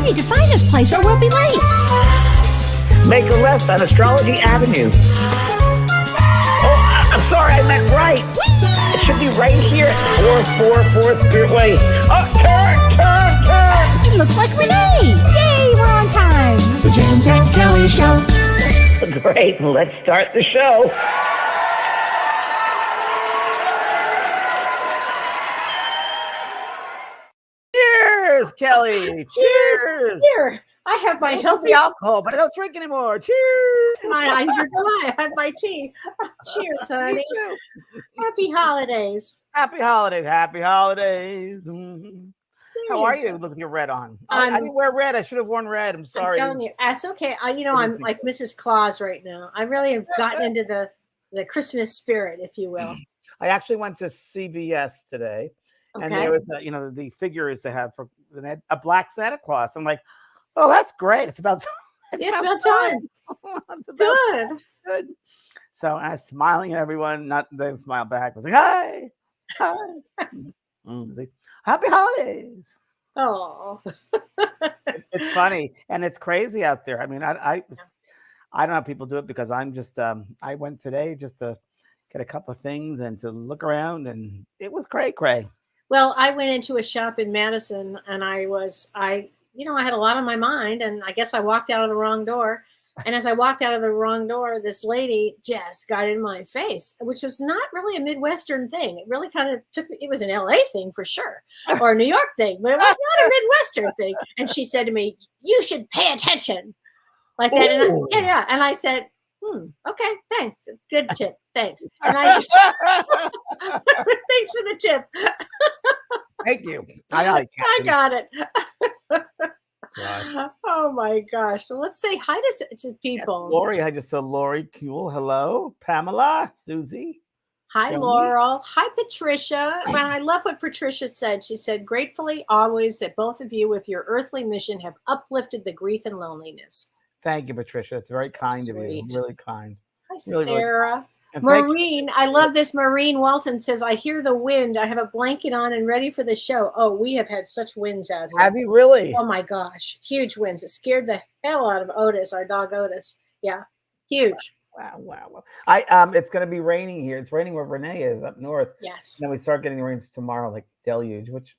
need to find this place or we'll be late. Make a left on Astrology Avenue. Oh, I'm sorry, I meant right. It should be right here. 444 Spearway. Oh, turn. It looks like Renee. Yay, we're on time. The James and Kelly Show. Great, let's start the show. Cheers, Kelly. Cheers. Here, I have my healthy alcohol, but I don't drink anymore. Cheers. I had my tea. Cheers, honey. Happy holidays. Happy holidays. Happy holidays. Mm-hmm. How are you? Look with your red on. I didn't wear red. I should have worn red. I'm sorry. I'm telling you, that's okay. I'm like Mrs. Claus right now. I really have gotten into the Christmas spirit, if you will. I actually went to CVS today, and there was the figures they have for a black Santa Claus. I'm like, oh, that's great. It's about time. It's about time. Good. So I was smiling at everyone. Not they smile back. I was like, hi. Happy holidays. Oh, it's funny and it's crazy out there. I mean, I don't know how people do it because I'm just I went today just to get a couple of things and to look around, and it was cray. Well, I went into a shop in Madison, and I had a lot on my mind, and I guess I walked out of the wrong door. And as I walked out of the wrong door, this lady just got in my face, which was not really a Midwestern thing. It really kind of it was an LA thing for sure, or a New York thing, but it was not a Midwestern thing. And she said to me, "You should pay attention," like that. And and I said, okay, thanks. Good tip. Thanks. And I just, thanks for the tip. Thank you. I got it. Gosh. Oh my gosh. So let's say hi to people. Yes, Lori, I just saw Lori Kuhl. Hello. Pamela, Susie. Hi, Joey. Laurel. Hi, Patricia. Well, I love what Patricia said. She said, gratefully always that both of you with your earthly mission have uplifted the grief and loneliness. Thank you, Patricia. It's very kind of you. Really kind. Hi, really, Sarah. Really Maureen, I love this. Maureen Walton says, I hear the wind. I have a blanket on and ready for the show. Oh, we have had such winds out here. Have you really? Oh my gosh. Huge winds. It scared the hell out of Otis, our dog Otis. Yeah. Huge. Wow. It's gonna be raining here. It's raining where Renee is up north. Yes. And then we start getting the rains tomorrow, like deluge, which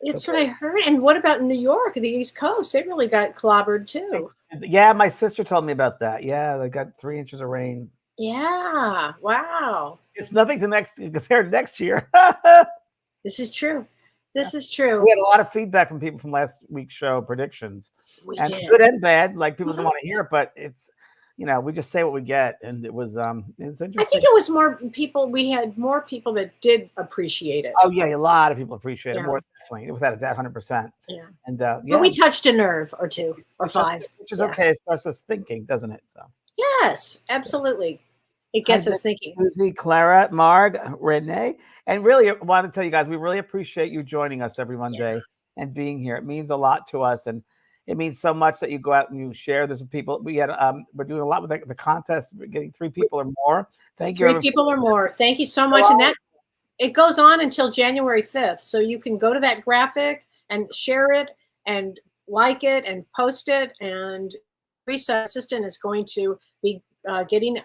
it's what I heard. And what about New York, the East Coast? They really got clobbered too. Yeah, my sister told me about that. Yeah, they got 3 inches of rain. Yeah. Wow. It's nothing compared to next year. This is true. This is true. We had a lot of feedback from people from last week's show predictions. We and did. Good and bad. Like people don't want to hear it, but it's we just say what we get, and it's interesting. I think it was more people. We had more people that did appreciate it. Oh yeah, a lot of people appreciate it more, definitely, without a doubt, 100%. Yeah. And but we touched a nerve or two or five, which is okay. It starts us thinking, doesn't it? So yes, absolutely. It gets us thinking. Susie, Clara, Marg, Renee, and really, I want to tell you guys, we really appreciate you joining us every Monday and being here. It means a lot to us, and it means so much that you go out and you share this with people. We had we're doing a lot with the contest. We're getting 3 people or more. Thank you. 3 people or more. Thank you so much. And that it goes on until January 5th. So you can go to that graphic and share it and like it and post it. And Teresa assistant is going to be getting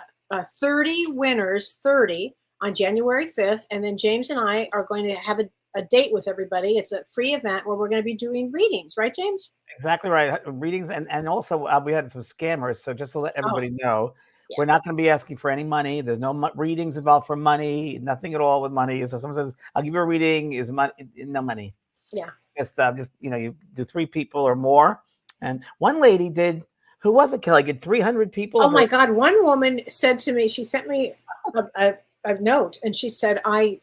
30 winners, 30 on January 5th. And then James and I are going to have a date with everybody. It's a free event where we're going to be doing readings, right, James? Exactly right. Readings, and also we had some scammers. So just to let everybody know, we're not going to be asking for any money. There's no readings involved for money. Nothing at all with money. So someone says, "I'll give you a reading," is money? No money. Yeah. Just you do 3 people or more. And one lady did. Who was it, Kelly? Did 300 people? Oh my God! One woman said to me, she sent me a note, and she said, "I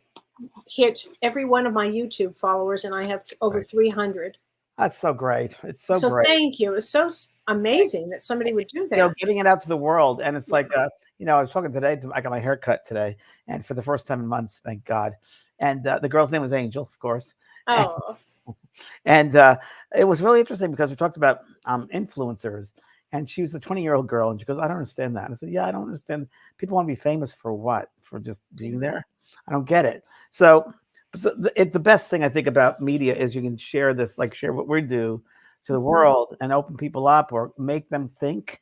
hit every one of my YouTube followers, and I have over 300." That's so great. It's so great. Thank you. It's so amazing that somebody would do that. Getting it out to the world, and it's like, I was talking today. I got my hair cut today, and for the first time in months, thank God. And the girl's name was Angel, of course. Oh. And it was really interesting because we talked about influencers. And she was a 20-year-old girl, and she goes, "I don't understand that." And I said, "Yeah, I don't understand. People want to be famous for what? For just being there? I don't get it." So the best thing I think about media is you can share this, like share what we do, to the world and open people up or make them think.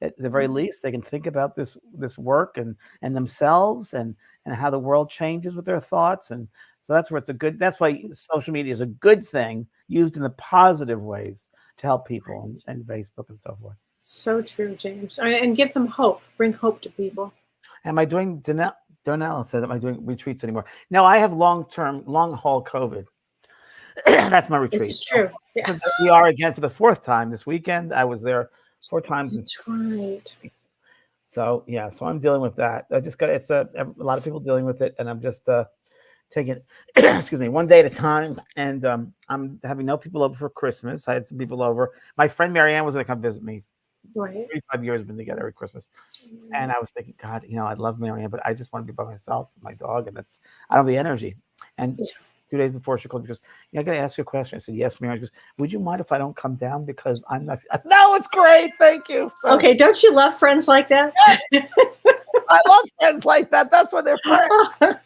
At the very least, they can think about this work and themselves and how the world changes with their thoughts. And so that's where that's why social media is a good thing used in the positive ways to help people and Facebook and so forth. So true, James. And give them hope. Bring hope to people. Am I doing, Donnell said, am I doing retreats anymore? No, I have long haul COVID. That's my retreat. It's true. Yeah. So we are again for the 4th time this weekend. I was there 4 times. That's right. So yeah, so I'm dealing with that. I just got it's a lot of people dealing with it, and I'm just taking it, excuse me, one day at a time. And I'm having no people over for Christmas. I had some people over. My friend Marianne was going to come visit me. Right. 35 years we've been together at Christmas, and I was thinking, God, I love Marianne, but I just want to be by myself, my dog, and I don't have the energy. And 2 days before she called me, she goes, I got to ask you a question. I said, yes, Marianne. She goes, would you mind if I don't come down because I'm not? I said, no, it's great, thank you. So, okay, don't you love friends like that? I love friends like that. That's why they're friends.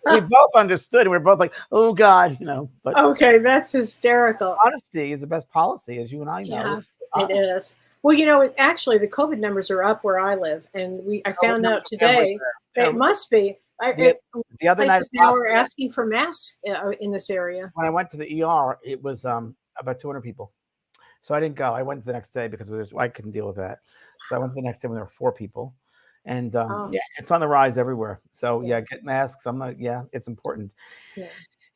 We both understood, and we were both like, oh God, But okay, that's hysterical. Honesty is the best policy, as you and I know. Yeah, it is. Well, actually, the COVID numbers are up where I live, and I found out today that it must be. The other night now we're asking for masks in this area. When I went to the ER, it was about 200 people, so I didn't go. I went the next day because I couldn't deal with that. So I went the next day when there were 4 people, and it's on the rise everywhere. So get masks. It's important. Yeah.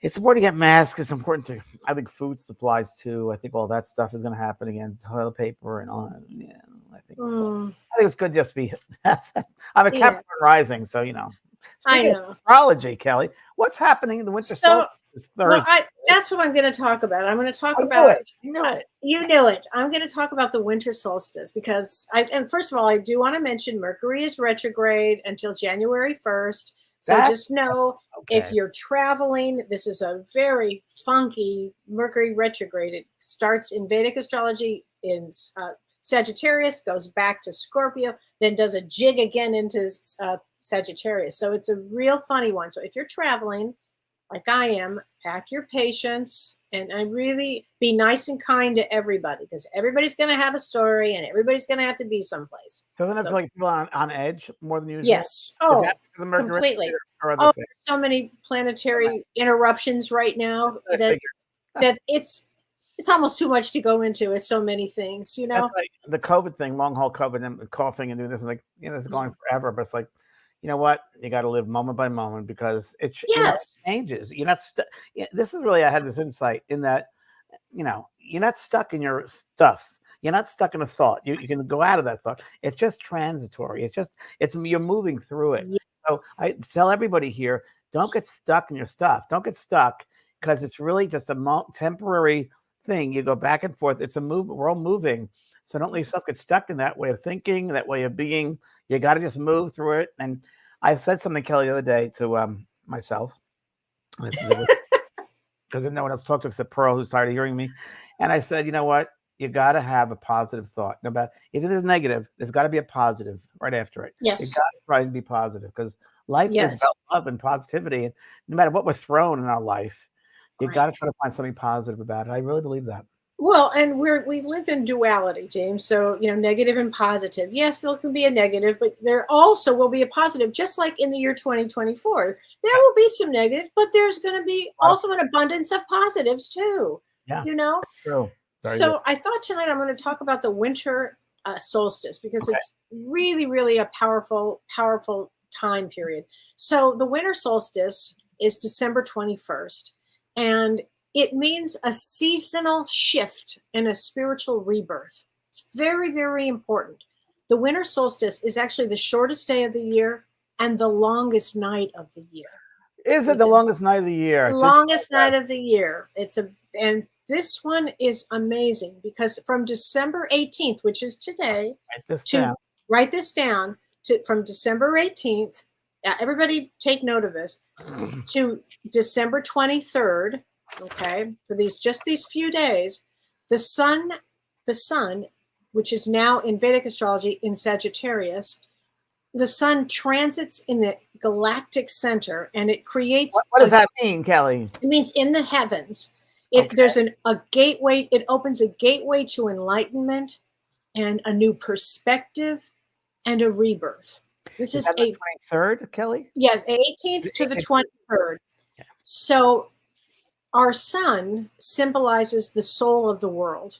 It's important to get masks. It's important to, I think, food supplies too. I think all that stuff is going to happen again. Toilet paper and all. Yeah, I think it's good just to be. I'm a Capricorn rising, so I know. Astrology, Kelly. What's happening in the winter solstice Thursday? Well, that's what I'm going to talk about. I'm going to talk about it. You know it. You knew it. I'm going to talk about the winter solstice because and first of all, I do want to mention Mercury is retrograde until January 1st. So just know if you're traveling, this is a very funky Mercury retrograde. It starts in Vedic astrology in Sagittarius, goes back to Scorpio, then does a jig again into Sagittarius. So it's a real funny one. So if you're traveling, like I am, pack your patience and really be nice and kind to everybody because everybody's going to have a story and everybody's going to have to be someplace. Doesn't it feel like people on edge more than usual? Yes. Oh, completely. There's so many planetary interruptions right now that it's almost too much to go into. It's so many things, That's like the COVID thing, long haul COVID and coughing and doing this. I'm like, it's going forever, but it's like, you know what? You got to live moment by moment because it changes. You're not this is really, I had this insight in that, you're not stuck in your stuff. You're not stuck in a thought. You can go out of that thought. It's just transitory. You're moving through it. Yeah. So I tell everybody here, don't get stuck in your stuff. Don't get stuck because it's really just a temporary thing. You go back and forth. It's a movement. We're all moving. So don't let yourself get stuck in that way of thinking, that way of being. You got to just move through it. And I said something, Kelly, the other day to myself, because no one else talked to except Pearl, who's tired of hearing me. And I said, you know what? You got to have a positive thought. No matter if there's negative, there's got to be a positive right after it. Yes. You got to try and be positive because life is about love and positivity. And no matter what we're thrown in our life, you got to try to find something positive about it. I really believe that. Well, and we live in duality, James. So, negative and positive. Yes, there can be a negative, but there also will be a positive, just like in the year 2024. There will be some negative, but there's going to be also an abundance of positives too. Yeah. True. So I thought tonight I'm going to talk about the winter solstice because it's really, really a powerful, powerful time period. So the winter solstice is December 21st, and it means a seasonal shift and a spiritual rebirth. It's very, very important. The winter solstice is actually the shortest day of the year and the longest night of the year. Is it the longest night of the year? Longest night of the year. And this one is amazing because from December 18th, which is today, write this down from December 18th. Everybody take note of this to December 23rd. Okay, for these few days, the sun, which is now in Vedic astrology in Sagittarius, the sun transits in the galactic center, and it creates. What does that mean, Kelly? It means in the heavens. There's a gateway. It opens a gateway to enlightenment and a new perspective and a rebirth. This is that the 23rd, Kelly? The 18th to the 23rd. Yeah. So our sun symbolizes the soul of the world.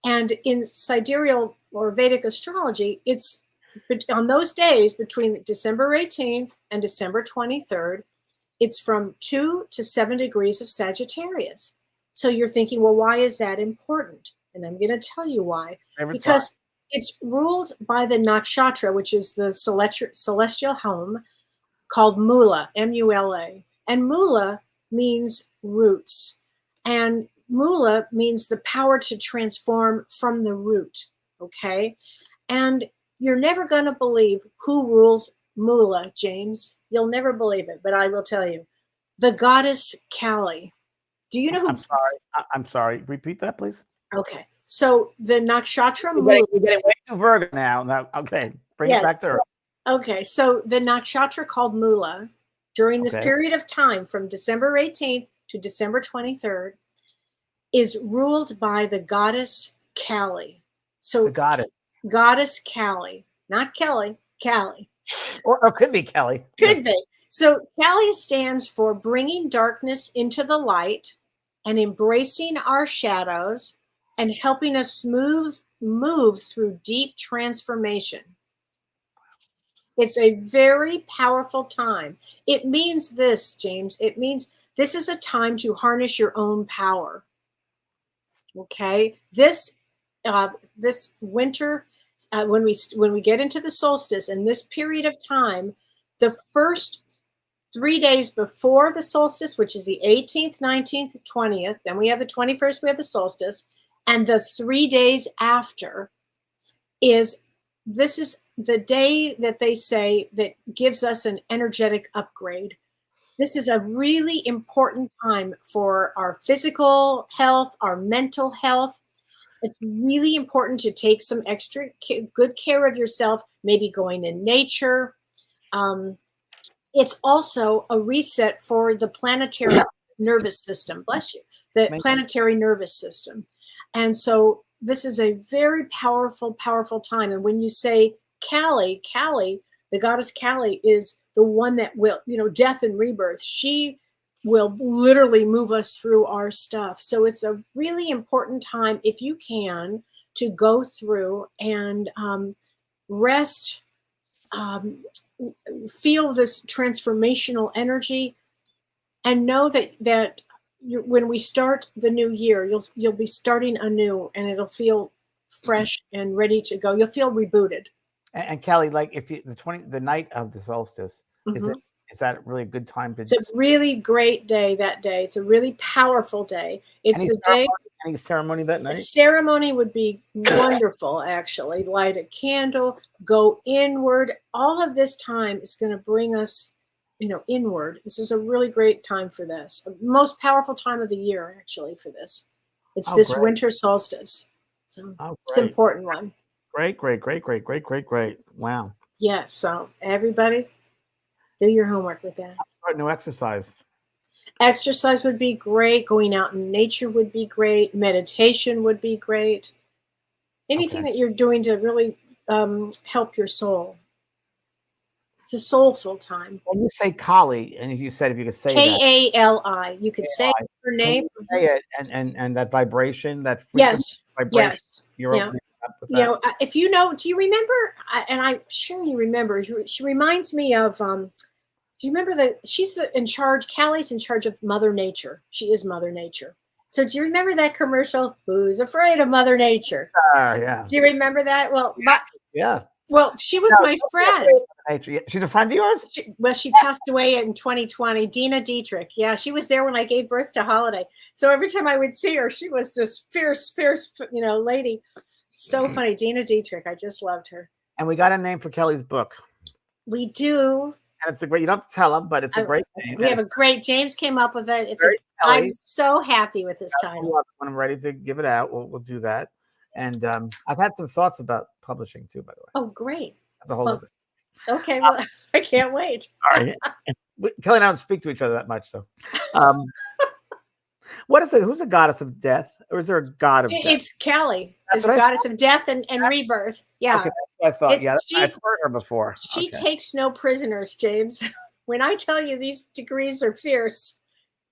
And in sidereal or Vedic astrology, it's on those days between December 18th and December 23rd, it's from 2 to 7 degrees of Sagittarius. So you're thinking, well, why is that important? And I'm going to tell you why. Because it's ruled by the nakshatra, which is the celestial home, called Mula, M-U-L-A. And Mula means roots. And Mula means the power to transform from the root, okay? And you're never going to believe who rules Mula, James. You'll never believe it, but I will tell you. The goddess Kali. Do you know who? I'm sorry. Repeat that, please. Okay. So the nakshatra Mula. We're getting way too Virgo now. Okay. Bring it back to her. Okay. So the nakshatra called Mula during this period of time from December 18th to December 23rd is ruled by the goddess Kali. So the goddess Kali, not Kelly, Kali. Or could be Kelly. Could be. So Kali stands for bringing darkness into the light and embracing our shadows and helping us move through deep transformation. It's a very powerful time. It means this, James. It means this is a time to harness your own power. Okay, this winter, when we get into the solstice and this period of time, the first 3 days before the solstice, which is the 18th, 19th, 20th, then we have the 21st, we have the solstice, and the 3 days after this is the day that they say that gives us an energetic upgrade. This is a really important time for our physical health, our mental health. It's really important to take some extra good care of yourself, maybe going in nature. It's also a reset for the planetary nervous system. Bless you. The planetary nervous system. And so this is a very powerful, powerful time. And when you say Kali, the goddess Kali is the one that will, death and rebirth. She will literally move us through our stuff. So it's a really important time, if you can, to go through and rest, feel this transformational energy, and know that when we start the new year, you'll be starting anew, and it'll feel fresh and ready to go. You'll feel rebooted. And Kelly, like if you the night of the solstice, is that really a good time to? It's a really great day that day. It's a really powerful day. It's the day. Any ceremony that night? The ceremony would be wonderful, actually. Light a candle, go inward. All of this time is going to bring us, inward. This is a really great time for this. The most powerful time of the year, actually, for this. It's this winter solstice. So it's an important one. Great. Wow. Yes. So everybody, do your homework with that. Start new exercise. Exercise would be great. Going out in nature would be great. Meditation would be great. Anything that you're doing to really help your soul. It's a soulful time. When you say Kali, and you said if you could say K-A-L-I, you could say her name. Say it, and that vibration, that vibration. Yes. You're opening up with that. If you know, do you remember? And I'm sure you remember. She reminds me of. Do you remember she's in charge? Kali's in charge of Mother Nature. She is Mother Nature. So do you remember that commercial? Who's afraid of Mother Nature? Yeah. Do you remember that? Well, yeah. Well, she was my friend. She's a friend of yours? She passed away in 2020. Dina Dietrich. Yeah, she was there when I gave birth to Holiday. So every time I would see her, she was this fierce, lady. So funny. Dina Dietrich. I just loved her. And we got a name for Kelly's book. We do. And it's a great, you don't have to tell them, but it's a great name. We have a great, James came up with it. I'm so happy with this title. When I'm ready to give it out, we'll do that. And I've had some thoughts about publishing too, by the way. Oh, great. That's a whole other. Okay, well, I can't wait. All right. Kelly and I don't speak to each other that much, so. What is it? Who's a goddess of death? Or is there a god of death? It's Kelly, That's is what I goddess of death and rebirth. Yeah. Okay, that's what I thought. It- Yeah, I've she's- heard her before. She Okay. takes no prisoners, James. When I tell you these degrees are fierce,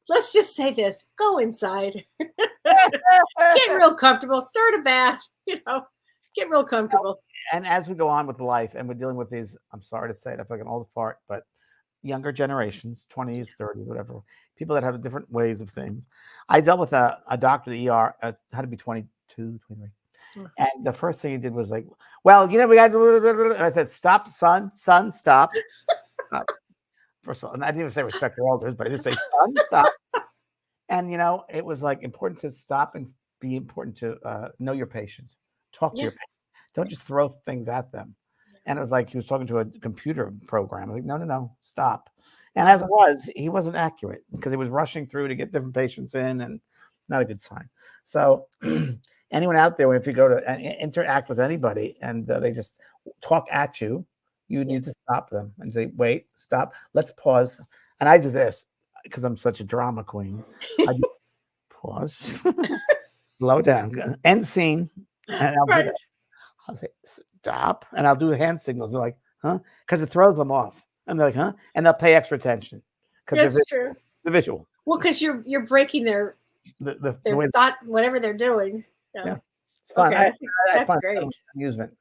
let's just say this: go inside, get real comfortable, start a bath, get real comfortable. And as we go on with life and we're dealing with these, I'm sorry to say it, I feel like an old fart, but younger generations, 20s, 30s, whatever, people that have different ways of things. I dealt with a doctor at the ER, had to be 22, 23. And the first thing he did was like, well, we got, and I said, stop, son, stop. First of all, and I didn't even say respect your elders, but I just say, son, stop. And, it was like important to stop and be important to know your patient. Talk to your patient. Don't just throw things at them. And it was like he was talking to a computer program. I was like, no, stop. And as it was, he wasn't accurate because he was rushing through to get different patients in, and not a good sign. So anyone out there, if you go to interact with anybody and they just talk at you, you need to stop them and say, wait, stop, let's pause. And I do this because I'm such a drama queen. I do pause, slow down, end scene. And I'll say, stop. And I'll do hand signals. They're like, huh? Because it throws them off. And they're like, huh? And they'll pay extra attention. That's true. The visual. Well, because you're breaking their thought, whatever they're doing. Yeah. It's fun. Okay, that's great. Amusement.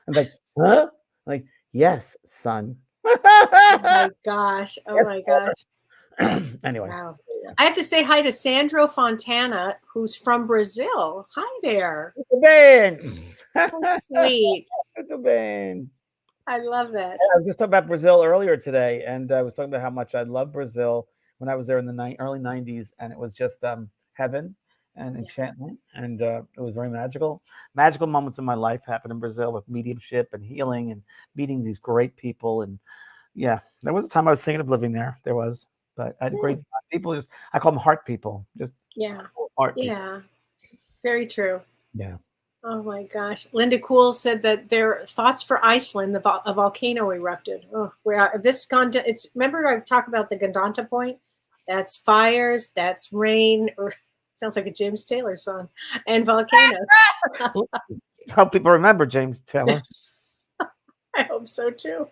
I'm like, huh? Like, yes, son. Oh my gosh. Oh my gosh. Anyway. Wow. I have to say hi to Sandro Fontana, who's from Brazil. Hi there. Muito bem. So sweet. Muito bem. I love that. I was just talking about Brazil earlier today, and I was talking about how much I love Brazil when I was there in the early 90s, and it was just heaven and enchantment, and it was very magical. Magical moments in my life happened in Brazil with mediumship and healing and meeting these great people. And yeah, there was a time I was thinking of living there. There was, but I had great people. I call them heart people. Just heart people. Yeah, very true. Yeah. Oh my gosh. Linda Cool said that their thoughts for Iceland, a volcano erupted. Oh, remember I've talked about the Gondanta Point? That's fires, that's rain, or sounds like a James Taylor song, and volcanoes. Help people remember James Taylor. I hope so too.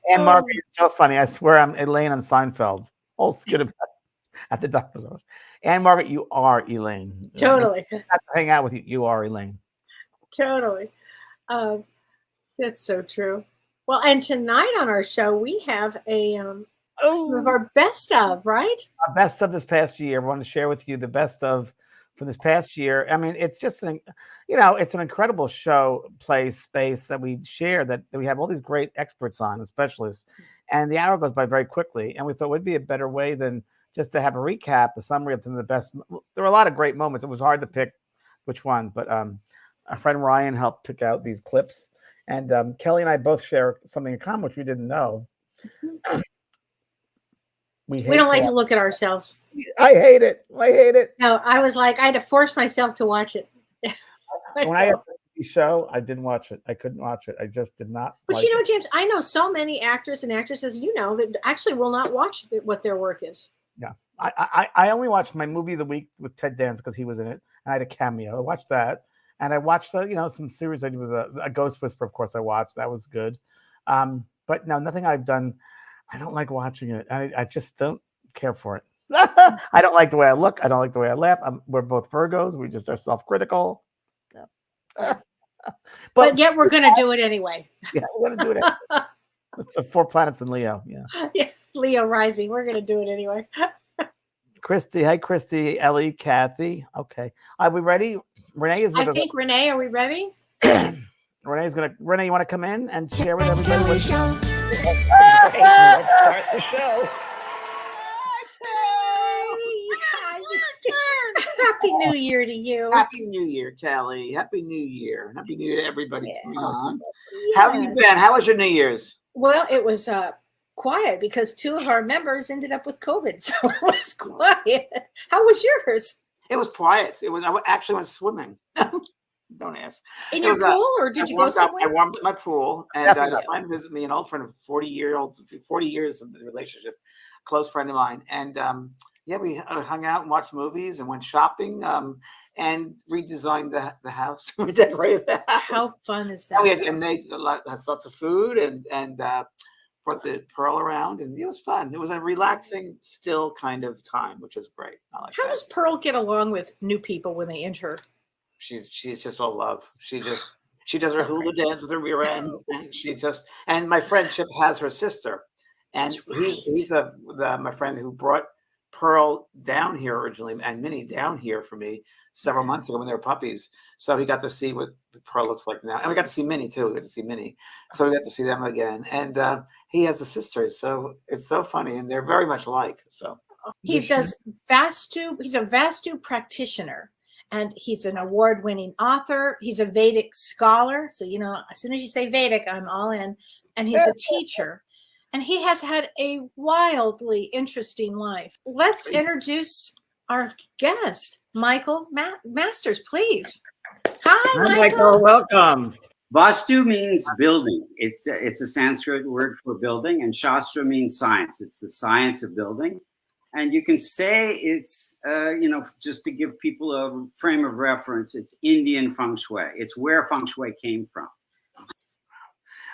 And Margaret, you're so funny. I swear I'm Elaine on Seinfeld. All skid about at the doctor's office. And Margaret, you are Elaine. Totally. I have to hang out with you. You are Elaine. Totally. That's so true. Well, and tonight on our show, we have some of our best of, right? Our best of this past year. We want to share with you the best of for this past year. I mean, it's just it's an incredible show, space that we share, that we have all these great experts on and specialists. And the hour goes by very quickly. And we thought it would be a better way than just to have a recap, a summary of some of the best. There were a lot of great moments. It was hard to pick which one, but our friend Ryan helped pick out these clips. And Kelly and I both share something in common, which we didn't know. We don't like to look at ourselves. I hate it. No, I was like, I had to force myself to watch it. When I had the show, I didn't watch it. I couldn't watch it. I just did not. But James, I know so many actors and actresses, that actually will not watch what their work is. Yeah. I only watched my movie of the week with Ted Danson because he was in it, and I had a cameo. I watched that, and I watched some series I did with a Ghost Whisperer. Of course, I watched. That was good. But no, nothing I've done. I don't like watching it. I just don't care for it. I don't like the way I look. I don't like the way I laugh. We're both Virgos. We just are self-critical. Yeah. but yet we're going to do it anyway. Yeah, we're going to do it. It's the 4 planets in Leo. Yeah. Leo rising. We're going to do it anyway. Christy. Hey, Christy, Ellie, Kathy. Okay. Are we ready? Renee is with us. Renee, are we ready? Renee, you want to come in and share with everybody? Kelly Show. Let's start the show. Happy New Year to you. Happy New Year, Kelly. Happy New Year. Happy New Year to everybody coming on. How have you been? How was your New Year's? Well, it was quiet because 2 of our members ended up with COVID, so it was quiet. How was yours? It was quiet. I actually went swimming. Don't ask. In your pool, or did you go somewhere? I warmed up my pool, and I had a friend visit me, an old friend of 40 years of the relationship, close friend of mine, and Yeah, we hung out and watched movies and went shopping, and redesigned the house. We decorated the How house. fun is And we that? had and made lots of food and brought the Pearl around, and it was fun. It was a relaxing, still kind of time, which is great. I like How that. does Pearl get along with new people when they enter? She's just all love. She does her So hula great. dance with her rear end, and and my friend Chip has her sister, and That's right. he's my friend who brought Pearl down here originally and Minnie down here for me several months ago when they were puppies. So he got to see what Pearl looks like now, and we got to see Minnie too. We got to see Minnie, so we got to see them again. And he has a sister, so it's so funny, and they're very much alike. So He does Vastu. He's a Vastu practitioner, and he's an award-winning author. He's a Vedic scholar. So, you know, as soon as you say Vedic, I'm all in. And he's a teacher. And he has had a wildly interesting life. Let's introduce our guest, Michael Masters, please. Hi, Michael. welcome. Vastu means building. It's a Sanskrit word for building, and Shastra means science. It's the science of building. And you can say it's, just to give people a frame of reference, it's Indian feng shui. It's where feng shui came from.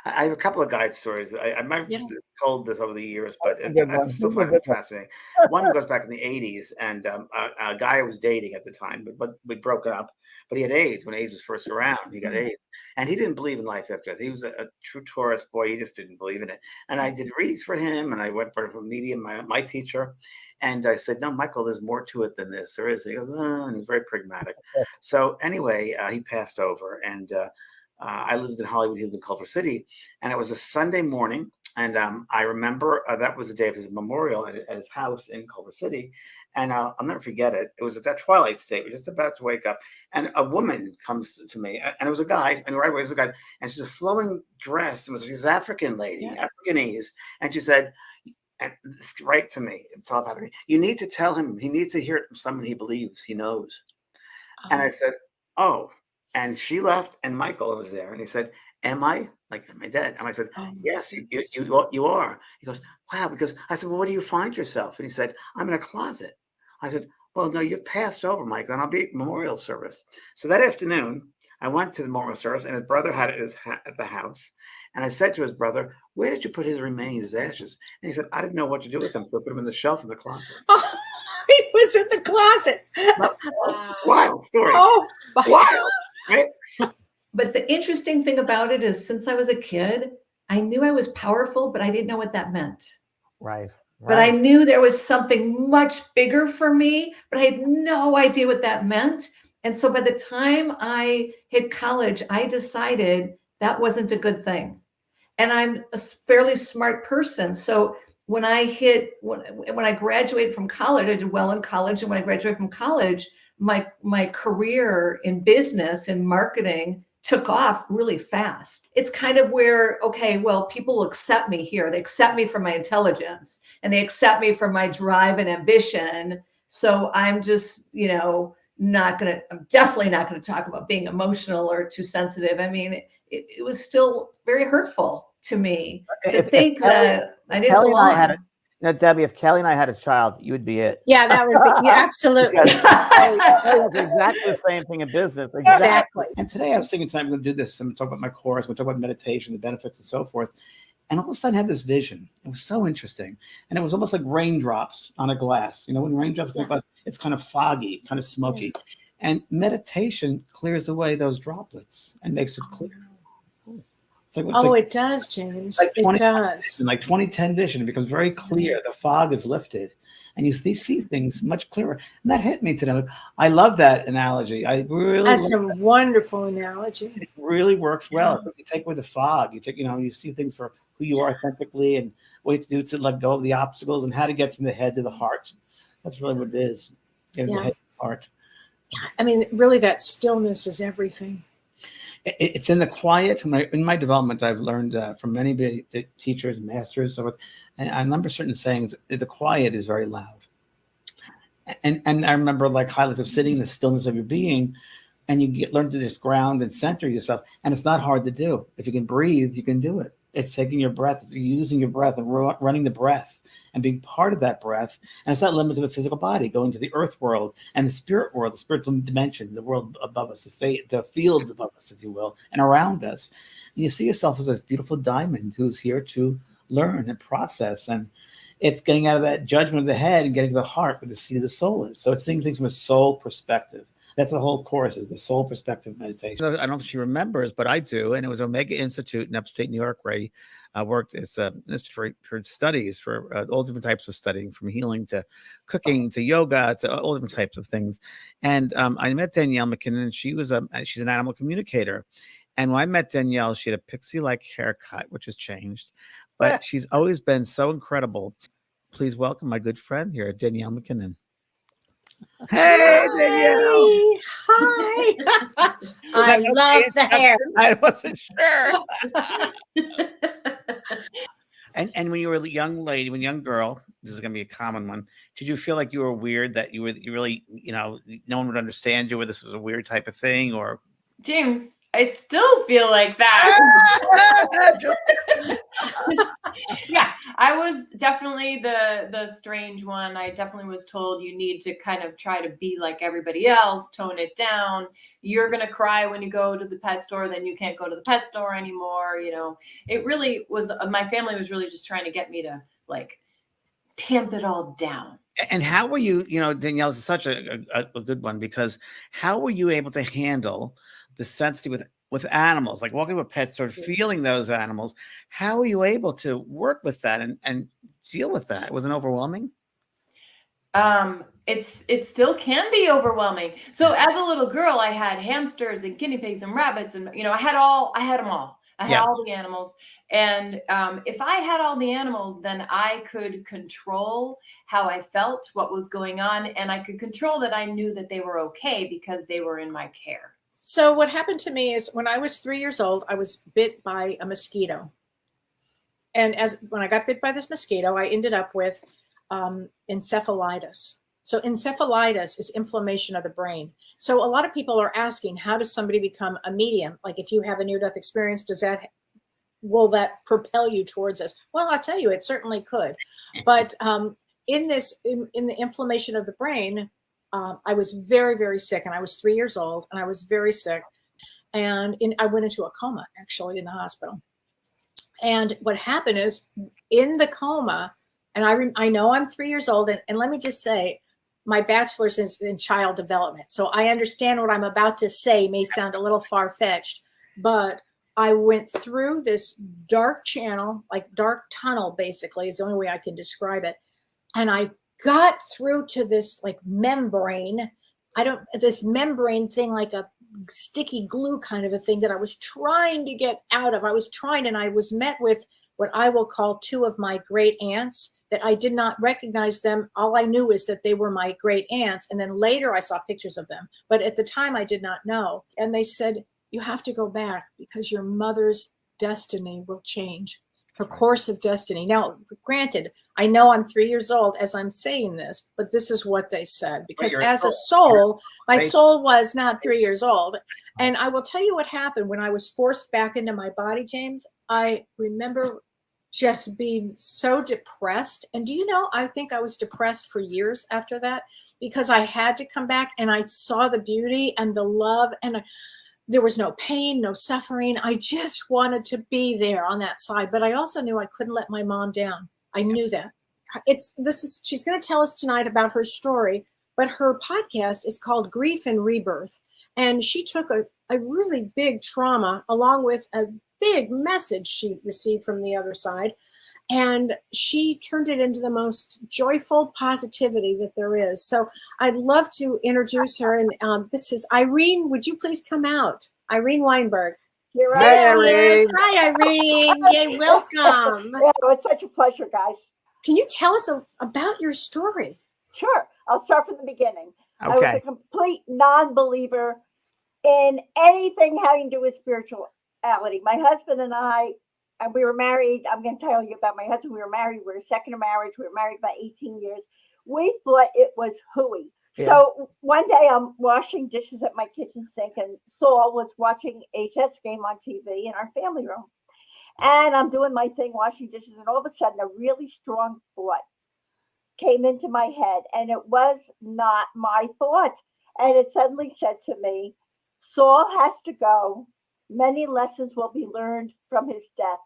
I have a couple of guide stories. I might have told this over the years, but I still Good find it fascinating. One goes back in the 80s, and a guy I was dating at the time, but we broke up. But he had AIDS when AIDS was first around. He got AIDS, and he didn't believe in life after death. He was a true Taurus boy. He just didn't believe in it. And I did readings for him, and I went for a medium, my teacher, and I said, "No, Michael, there's more to it than this. There is." And he goes, "Oh," and he's very pragmatic. So anyway, he passed over, and I lived in Hollywood. He lived in Culver City, and it was a Sunday morning. And I remember that was the day of his memorial at his house in Culver City. And I'll never forget it. It was at that twilight state. We're just about to wake up. And a woman comes to me, and it was a guy, and right away it was a guy. And she's a flowing dress. It was this African lady, Africanese. And she said, and this right to me, telepathically, "You need to tell him. He needs to hear it from someone he believes, he knows." And I said, "Oh." And she left, and Michael was there, and he said, "Am I dead?" And I said, "Yes, you are." He goes, "Wow," because I said, "Well, where do you find yourself?" And he said, "I'm in a closet." I said, "Well, no, you've passed over, Michael, and I'll be at memorial service." So that afternoon, I went to the memorial service, and his brother had it at the house. And I said to his brother, "Where did you put his remains, his ashes?" And he said, "I didn't know what to do with them, so I put them in the shelf in the closet." Oh, he was in the closet. Wild story. Oh, my Wild, right? But the interesting thing about it is, since I was a kid, I knew I was powerful, but I didn't know what that meant. Right. But I knew there was something much bigger for me, but I had no idea what that meant. And so by the time I hit college, I decided that wasn't a good thing. And I'm a fairly smart person. So when I graduated from college, I did well in college. And when I graduated from college, my career in business and marketing took off really fast. It's kind of where, okay, well, people accept me here. They accept me for my intelligence, and they accept me for my drive and ambition. So I'm just, I'm definitely not going to talk about being emotional or too sensitive. I mean, it was still very hurtful to me to think that I didn't Kelly belong. and I Debbie, if Kelly and I had a child, you would be it. Yeah, that would be absolutely. Exactly the same thing in business. Exactly. And today I was thinking, I'm going to do this. I'm going to talk about my course. I'm going to talk about meditation, the benefits, and so forth. And all of a sudden I had this vision. It was so interesting. And it was almost like raindrops on a glass. You know, when raindrops on a glass, it's kind of foggy, kind of smoky. And meditation clears away those droplets and makes it clear. It does, James. Like it does. In like 2010 vision, it becomes very clear. The fog is lifted, and you see things much clearer. And that hit me today. I love that analogy. That's a wonderful analogy. It really works well. You take away the fog. You see things for who you are authentically, and what you have to do to let go of the obstacles, and how to get from the head to the heart. That's really what it is. Getting the head to the heart. I mean, really, that stillness is everything. It's in the quiet. In my development, I've learned from many teachers, masters, and I remember certain sayings. The quiet is very loud, and I remember like highlights of sitting in the stillness of your being, and you learn to just ground and center yourself. And it's not hard to do. If you can breathe, you can do it. It's taking your breath, it's using your breath and running the breath and being part of that breath. And it's not limited to the physical body, going to the earth world and the spirit world, the spiritual dimension, the world above us, the fields above us, if you will, and around us. And you see yourself as this beautiful diamond who's here to learn and process. And it's getting out of that judgment of the head and getting to the heart where the seat of the soul is. So it's seeing things from a soul perspective. That's the whole course, is the soul perspective meditation. I don't know if she remembers, but I do. And it was Omega Institute in upstate New York, where I worked as an institute for studies, for all different types of studying, from healing to cooking to yoga to all different types of things. And I met Danielle McKinnon, and she's an animal communicator. And when I met Danielle, she had a pixie-like haircut, which has changed, but she's always been so incredible. Please welcome my good friend here, Danielle McKinnon. Hey, Danielle. Hi. I love the hair. I wasn't sure. And when you were a young lady, young girl, this is going to be a common one. Did you feel like you were weird, that you really, no one would understand you, or this was a weird type of thing? Or James, I still feel like that. Yeah, I was definitely the strange one. I definitely was told you need to kind of try to be like everybody else, tone it down. You're going to cry when you go to the pet store, then you can't go to the pet store anymore. It really was, my family was really just trying to get me to like tamp it all down. And how were you, Danielle, this is such a good one, because how were you able to handle the sensitivity with animals, like walking to a pet store, feeling those animals? How were you able to work with that and deal with that? Was it overwhelming? It still can be overwhelming. So as a little girl, I had hamsters and guinea pigs and rabbits, and I had them all. I had all the animals. And if I had all the animals, then I could control how I felt, what was going on, and I could control that I knew that they were okay because they were in my care. So what happened to me is, when I was 3 years old, I was bit by a mosquito. And when I got bit by this mosquito, I ended up with encephalitis. So encephalitis is inflammation of the brain. So a lot of people are asking, how does somebody become a medium? Like, if you have a near-death experience, will that propel you towards this? Well, I'll tell you, it certainly could. But in the inflammation of the brain, I was very, very sick, and I was 3 years old, and I was very sick. And I went into a coma, actually, in the hospital. And what happened is, in the coma, and I know I'm 3 years old, and let me just say, my bachelor's is in child development. So I understand what I'm about to say may sound a little far-fetched, but I went through this dark channel, like dark tunnel, basically, is the only way I can describe it. And I got through to this like membrane. This membrane thing, like a sticky glue kind of a thing that I was trying to get out of. And I was met with what I will call two of my great aunts that I did not recognize them. All I knew is that they were my great aunts. And then later I saw pictures of them. But at the time I did not know. And they said, you have to go back because your mother's destiny will change. Her course of destiny. Now, granted, I know I'm 3 years old as I'm saying this, but this is what they said. Because as a soul, my soul was not 3 years old. And I will tell you what happened when I was forced back into my body, James. I remember just being so depressed. And do you know, I think I was depressed for years after that, because I had to come back and I saw the beauty and the love, and there was no pain, no suffering. I just wanted to be there on that side. But I also knew I couldn't let my mom down. I knew that. She's going to tell us tonight about her story, but her podcast is called Grief and Rebirth. And she took a really big trauma along with a big message she received from the other side. And she turned it into the most joyful positivity that there is. So I'd love to introduce her. And this is Irene. Would you please come out? Irene Weinberg. You're right. Yes. Hi, Irene. Yay, welcome. Yeah, it's such a pleasure, guys. Can you tell us about your story? Sure. I'll start from the beginning. Okay. I was a complete non-believer in anything having to do with spirituality. My husband and we were married. I'm going to tell you about my husband. We were married. We were second of marriage. We were married about 18 years. We thought it was hooey. Yeah. So one day I'm washing dishes at my kitchen sink, and Saul was watching a chess game on TV in our family room. And I'm doing my thing, washing dishes, and all of a sudden a really strong thought came into my head, and it was not my thought. And it suddenly said to me, Saul has to go. Many lessons will be learned from his death.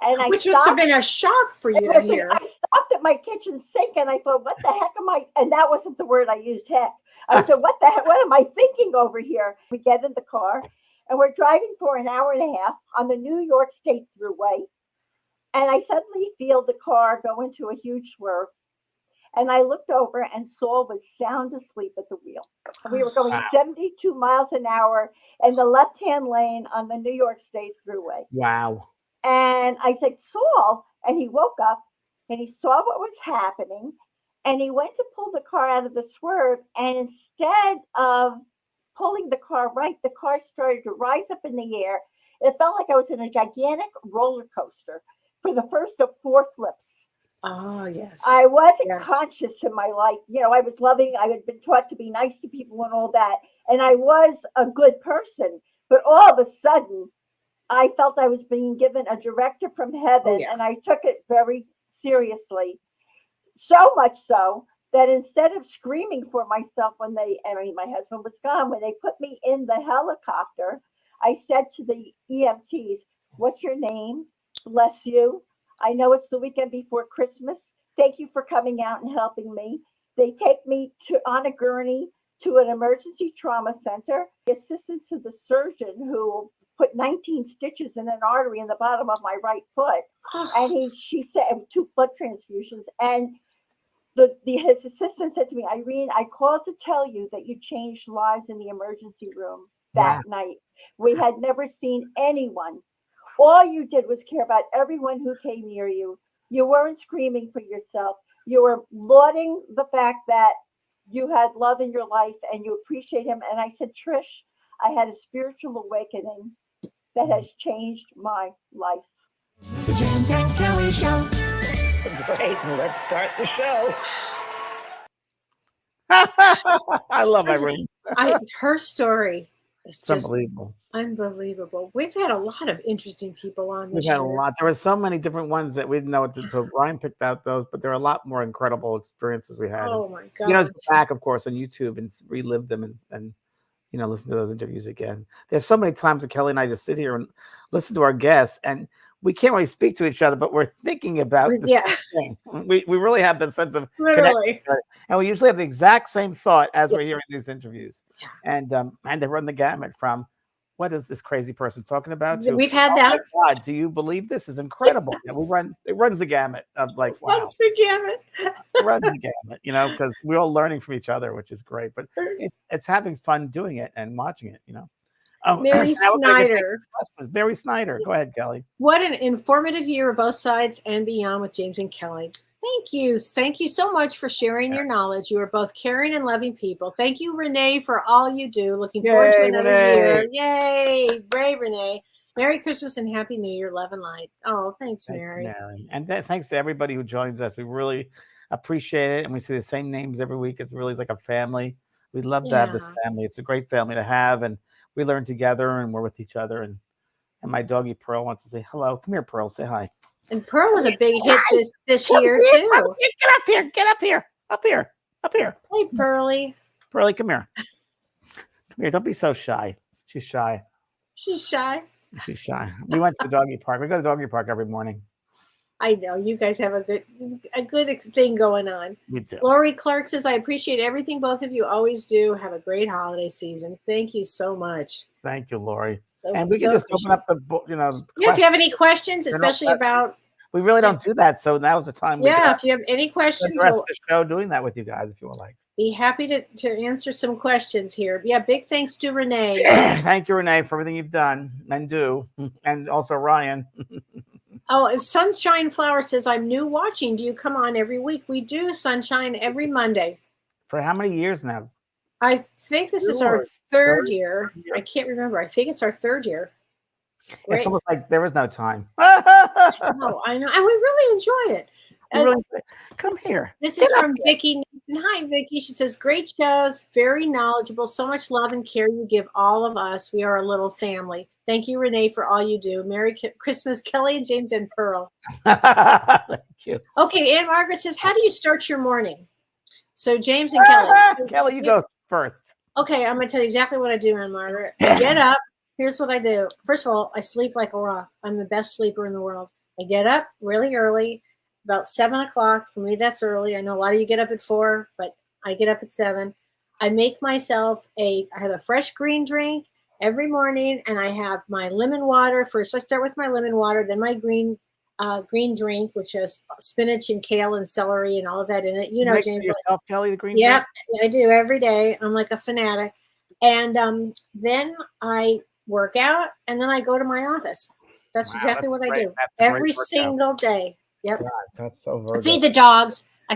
And I Which must have been a shock for you to hear. I stopped at my kitchen sink and I thought, what the heck am I? And that wasn't the word I used, heck. I said, what the heck? What am I thinking over here? We get in the car and we're driving for an hour and a half on the New York State Thruway. And I suddenly feel the car go into a huge swerve. And I looked over and Saul was sound asleep at the wheel. We were going 72 miles an hour in the left-hand lane on the New York State Thruway. Wow. And I said, Saul, and he woke up and he saw what was happening and he went to pull the car out of the swerve. And instead of pulling the car right, the car started to rise up in the air. It felt like I was in a gigantic roller coaster for the first of 4 flips. Oh, yes. I wasn't conscious in my life. You know, I was loving, I had been taught to be nice to people and all that. And I was a good person. But all of a sudden, I felt I was being given a directive from heaven, and I took it very seriously. So much so that instead of screaming for myself when my husband was gone, when they put me in the helicopter, I said to the EMTs, what's your name? Bless you. I know it's the weekend before Christmas. Thank you for coming out and helping me. They take me on a gurney to an emergency trauma center. The assistant to the surgeon who put 19 stitches in an artery in the bottom of my right foot. And she said 2 blood transfusions. And his assistant said to me, Irene, I called to tell you that you changed lives in the emergency room that night. We had never seen anyone. All you did was care about everyone who came near you. You weren't screaming for yourself. You were lauding the fact that you had love in your life and you appreciate him. And I said, Trish, I had a spiritual awakening that has changed my life. The James and Kelly Show. Great. Let's start the show. I love Irene. Her story is just unbelievable. Unbelievable. We've had a lot of interesting people on this We've had show. a lot. There were so many different ones that we didn't know what to do. Ryan picked out those, but there are a lot more incredible experiences we had. Oh my God. You know, go back, of course, on YouTube and relive them and you know, listen to those interviews again. There's so many times that Kelly and I just sit here and listen to our guests, and we can't really speak to each other, but we're thinking about the same thing. We really have that sense of literally, and we usually have the exact same thought as we're hearing these interviews. And they run the gamut from what is this crazy person talking about? We've had that. My God, do you believe this is incredible? Yes. It runs the gamut of like, wow. Runs the gamut. It runs the gamut, you know, because we're all learning from each other, which is great. But it's having fun doing it and watching it, you know. Oh, Mary Snyder. Mary Snyder. Go ahead, Kelly. What an informative year of both sides and beyond with James and Kelly. Thank you. Thank you so much for sharing your knowledge. You are both caring and loving people. Thank you, Renee, for all you do. Looking forward to another year. Yay. Ray, Renee. Merry Christmas and Happy New Year. Love and light. Oh, thanks, Mary. Mary. And thanks to everybody who joins us. We really appreciate it. And we see the same names every week. It's really like a family. We love to have this family. It's a great family to have. And we learn together and we're with each other. And my doggie Pearl wants to say hello. Come here, Pearl. Say hi. And Pearl was a big hit this year, too. Get up here. Get up here. Up here. Up here. Hey, Pearly. Pearly, come here. Come here. Don't be so shy. She's shy. She's shy. She's shy. We went to the doggy park. We go to the doggy park every morning. I know. You guys have a good thing going on. We do. Lori Clark says, I appreciate everything both of you always do. Have a great holiday season. Thank you so much. Thank you, Lori. And we can just open up the book, you know. Yeah, if you have any questions, especially about. We really don't do that. So now is the time. Yeah, if you have any questions. The rest of the show doing that with you guys, if you would like. Be happy to answer some questions here. Yeah, big thanks to Renee. Thank you, Renee, for everything you've done and do. And also Ryan. Oh, Sunshine Flower says, I'm new watching. Do you come on every week? We do, Sunshine, every Monday. For how many years now? I think this is our third year. I can't remember. I think it's our third year. Great. It's almost like there was no time. Oh, I know. And we really enjoy it. Really, come here. This is from Vicky Nixon. Hi, Vicky. She says, great shows, very knowledgeable, so much love and care you give all of us. We are a little family. Thank you, Renee, for all you do. Merry Christmas, Kelly and James and Pearl. Thank you. Okay, Aunt Margaret says, how do you start your morning? So James and Kelly. Kelly, you go first. Okay, I'm going to tell you exactly what I do, Aunt Margaret. I get up. Here's what I do. First of all, I sleep like a rock. I'm the best sleeper in the world. I get up really early, about 7 o'clock. For me, that's early. I know a lot of you get up at 4, but I get up at 7. I make myself I have a fresh green drink every morning, and I have my lemon water. First, I start with my lemon water, then my green drink, which has spinach and kale and celery and all of that in it. You know, Make James. yourself, Kelly, the green Yeah, drink? I do every day. I'm like a fanatic. And then I work out, and then I go to my office. That's Wow, exactly what I great. do That's a great every workout. single day. Yep. God, that's so I Virgo. feed the dogs. I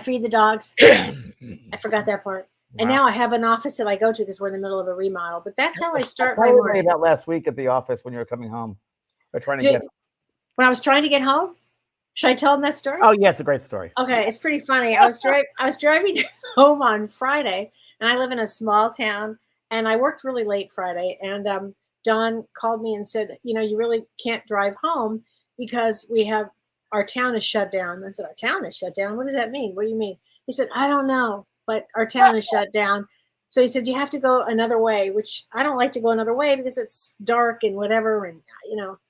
forgot that part. And Wow. now I have an office that I go to because we're in the middle of a remodel. But that's how I start Tell my everybody morning. about last week at the office when you were coming home. We're trying to Did- get. When I was trying to get home, should I tell them that story? Oh yeah, it's a great story. Okay, it's pretty funny. I was driving home on Friday, and I live in a small town, and I worked really late Friday. And Don called me and said, you really can't drive home because our town is shut down. I said, our town is shut down? What does that mean? What do you mean? He said, I don't know, but our town is shut down. So he said, you have to go another way, which I don't like to go another way because it's dark and whatever. And,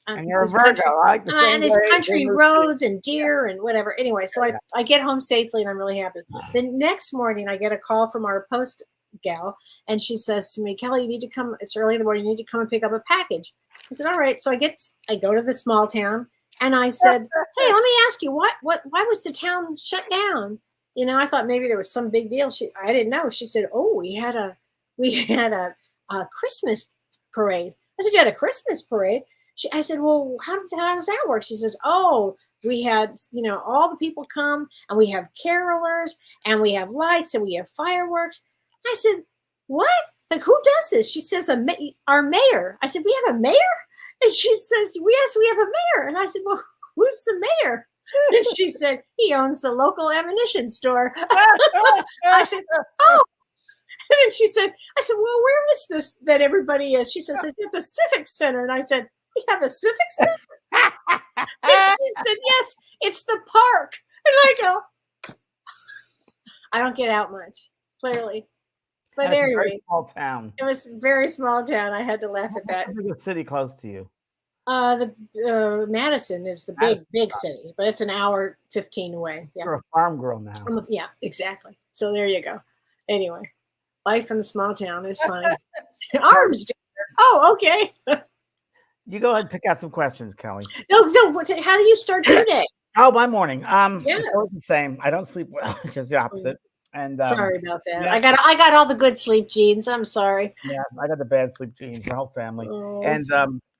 And you're a this Virgo, country- I like the same and there's way. country roads and deer and whatever. Anyway, so I get home safely and I'm really happy. The next morning, I get a call from our post gal, and she says to me, Kelly, you need to come. It's early in the morning. You need to come and pick up a package. I said, all right. So I go to the small town, and I said, hey, let me ask you, why was the town shut down? I thought maybe there was some big deal. I didn't know. She said, oh, we had a Christmas parade. I said, you had a Christmas parade? I said, well, how does that work? She says, oh, we had, all the people come, and we have carolers, and we have lights, and we have fireworks. I said, what? Like, who does this? She says, our mayor. I said, we have a mayor? And she says, yes, we have a mayor. And I said, well, who's the mayor? And she said, he owns the local ammunition store. I said, oh. And then she said, well, where is this that everybody is? She says, it's at the Civic Center. And I said, we have a Civic Center? And she said, yes, it's the park. And I go, I don't get out much, clearly. But That's a anyway, very small town. it was a very small town. I had to laugh at that. What's the city close to you? The Madison is the big city, but it's an hour 15 away. Yeah. You're a farm girl now. Yeah, exactly. So there you go. Anyway, life in the small town is funny. Arms. Oh, okay. You go ahead and pick out some questions, Kelly. No, how do you start your day? Oh, my morning. Yeah. It's always the same. I don't sleep well, just the opposite. And Sorry about that. yeah. I got all the good sleep genes. I'm sorry. yeah, I got the bad sleep genes, the whole family. Oh. And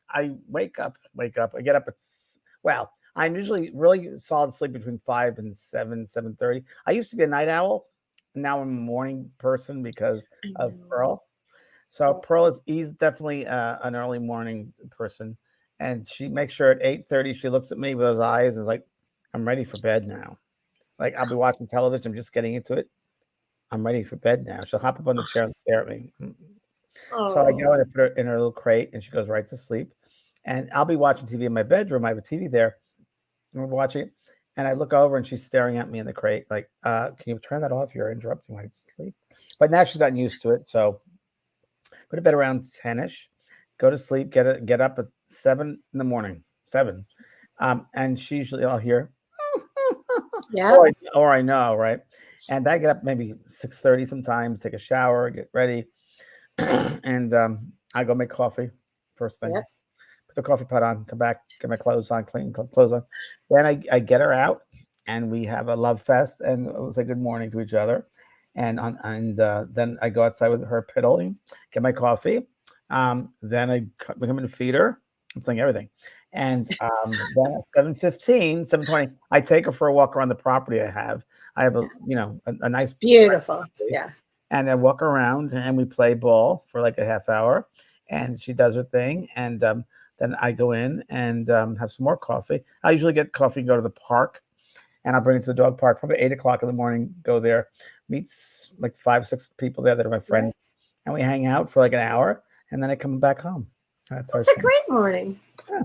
I wake up. I get up I'm usually really solid sleep between 5 and 7:30. I used to be a night owl. Now I'm a morning person because of Pearl. So Pearl he's definitely an early morning person, and she makes sure at 8:30 she looks at me with those eyes and is like, "I'm ready for bed now." Like I'll be watching television, I'm just getting into it. I'm ready for bed now. She'll hop up on the chair and stare at me. So I go and I put her in her little crate, and she goes right to sleep. And I'll be watching TV in my bedroom. I have a TV there, and we're watching it. And I look over, and she's staring at me in the crate, like, "Can you turn that off? You're interrupting my sleep." But now she's gotten used to it. So go to bed around 10ish, go to sleep, get up at 7 in the morning, 7. And she usually I'll hear, Yeah. or I know, right? And I get up maybe 6:30 sometimes, take a shower, get ready, and I go make coffee first thing. Yep. Put the coffee pot on, come back, get my clothes on, clean clothes on. Then I get her out, and we have a love fest, and we'll say good morning to each other. And then I go outside with her piddling, get my coffee. Then I come in and feed her. I'm saying everything. And then at 7:15, 7:20, I take her for a walk around the property I have. I have a nice Beautiful. Yeah. and then walk around and we play ball for like a half hour, and she does her thing. And then I go in and have some more coffee. I usually get coffee and go to the park. and I'll bring it to the dog park, probably 8 o'clock in the morning, go there, meets like 5, 6 people there that are my friends, and we hang out for like an hour, and then I come back home. That's It's a great morning. Yeah.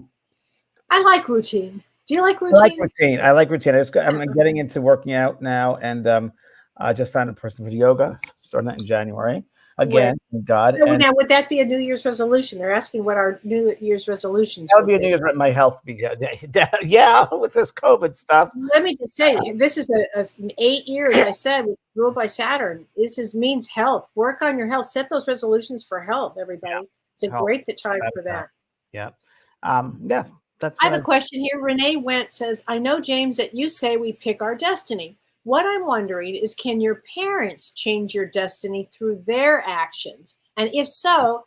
I like routine. Do you like routine? I like routine. I like routine. I'm getting into working out now, and I just found a person for yoga, starting that in January. Again, thank God. So And now, would that be a New Year's resolution? They're asking what our New Year's resolutions that would be a would New Year's. My health, yeah, with this COVID stuff. Let me just say, this is an 8 years. I said ruled by Saturn. This means health. Work on your health. Set those resolutions for health, everybody. It's a Health. great time for that. Yeah, that's. I have a question here. Renee Went says, I know, James, that you say we pick our destiny. What I'm wondering is, can your parents change your destiny through their actions? And if so,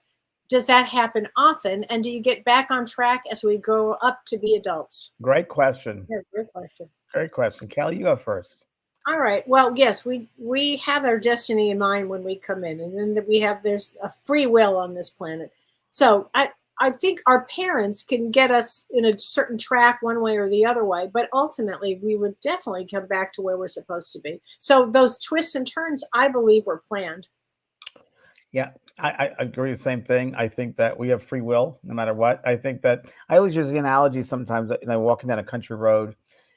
does that happen often? And do you get back on track as we grow up to be adults? Great question. Yeah, great question. Great question. Kelly, you go first. All right. Well, yes, we have our destiny in mind when we come in, and then there's a free will on this planet. So I think our parents can get us in a certain track one way or the other way, but ultimately we would definitely come back to where we're supposed to be. So those twists and turns, I believe, were planned. Yeah, I agree the same thing. I think that we have free will no matter what. I think that I always use the analogy sometimes that, walking down a country road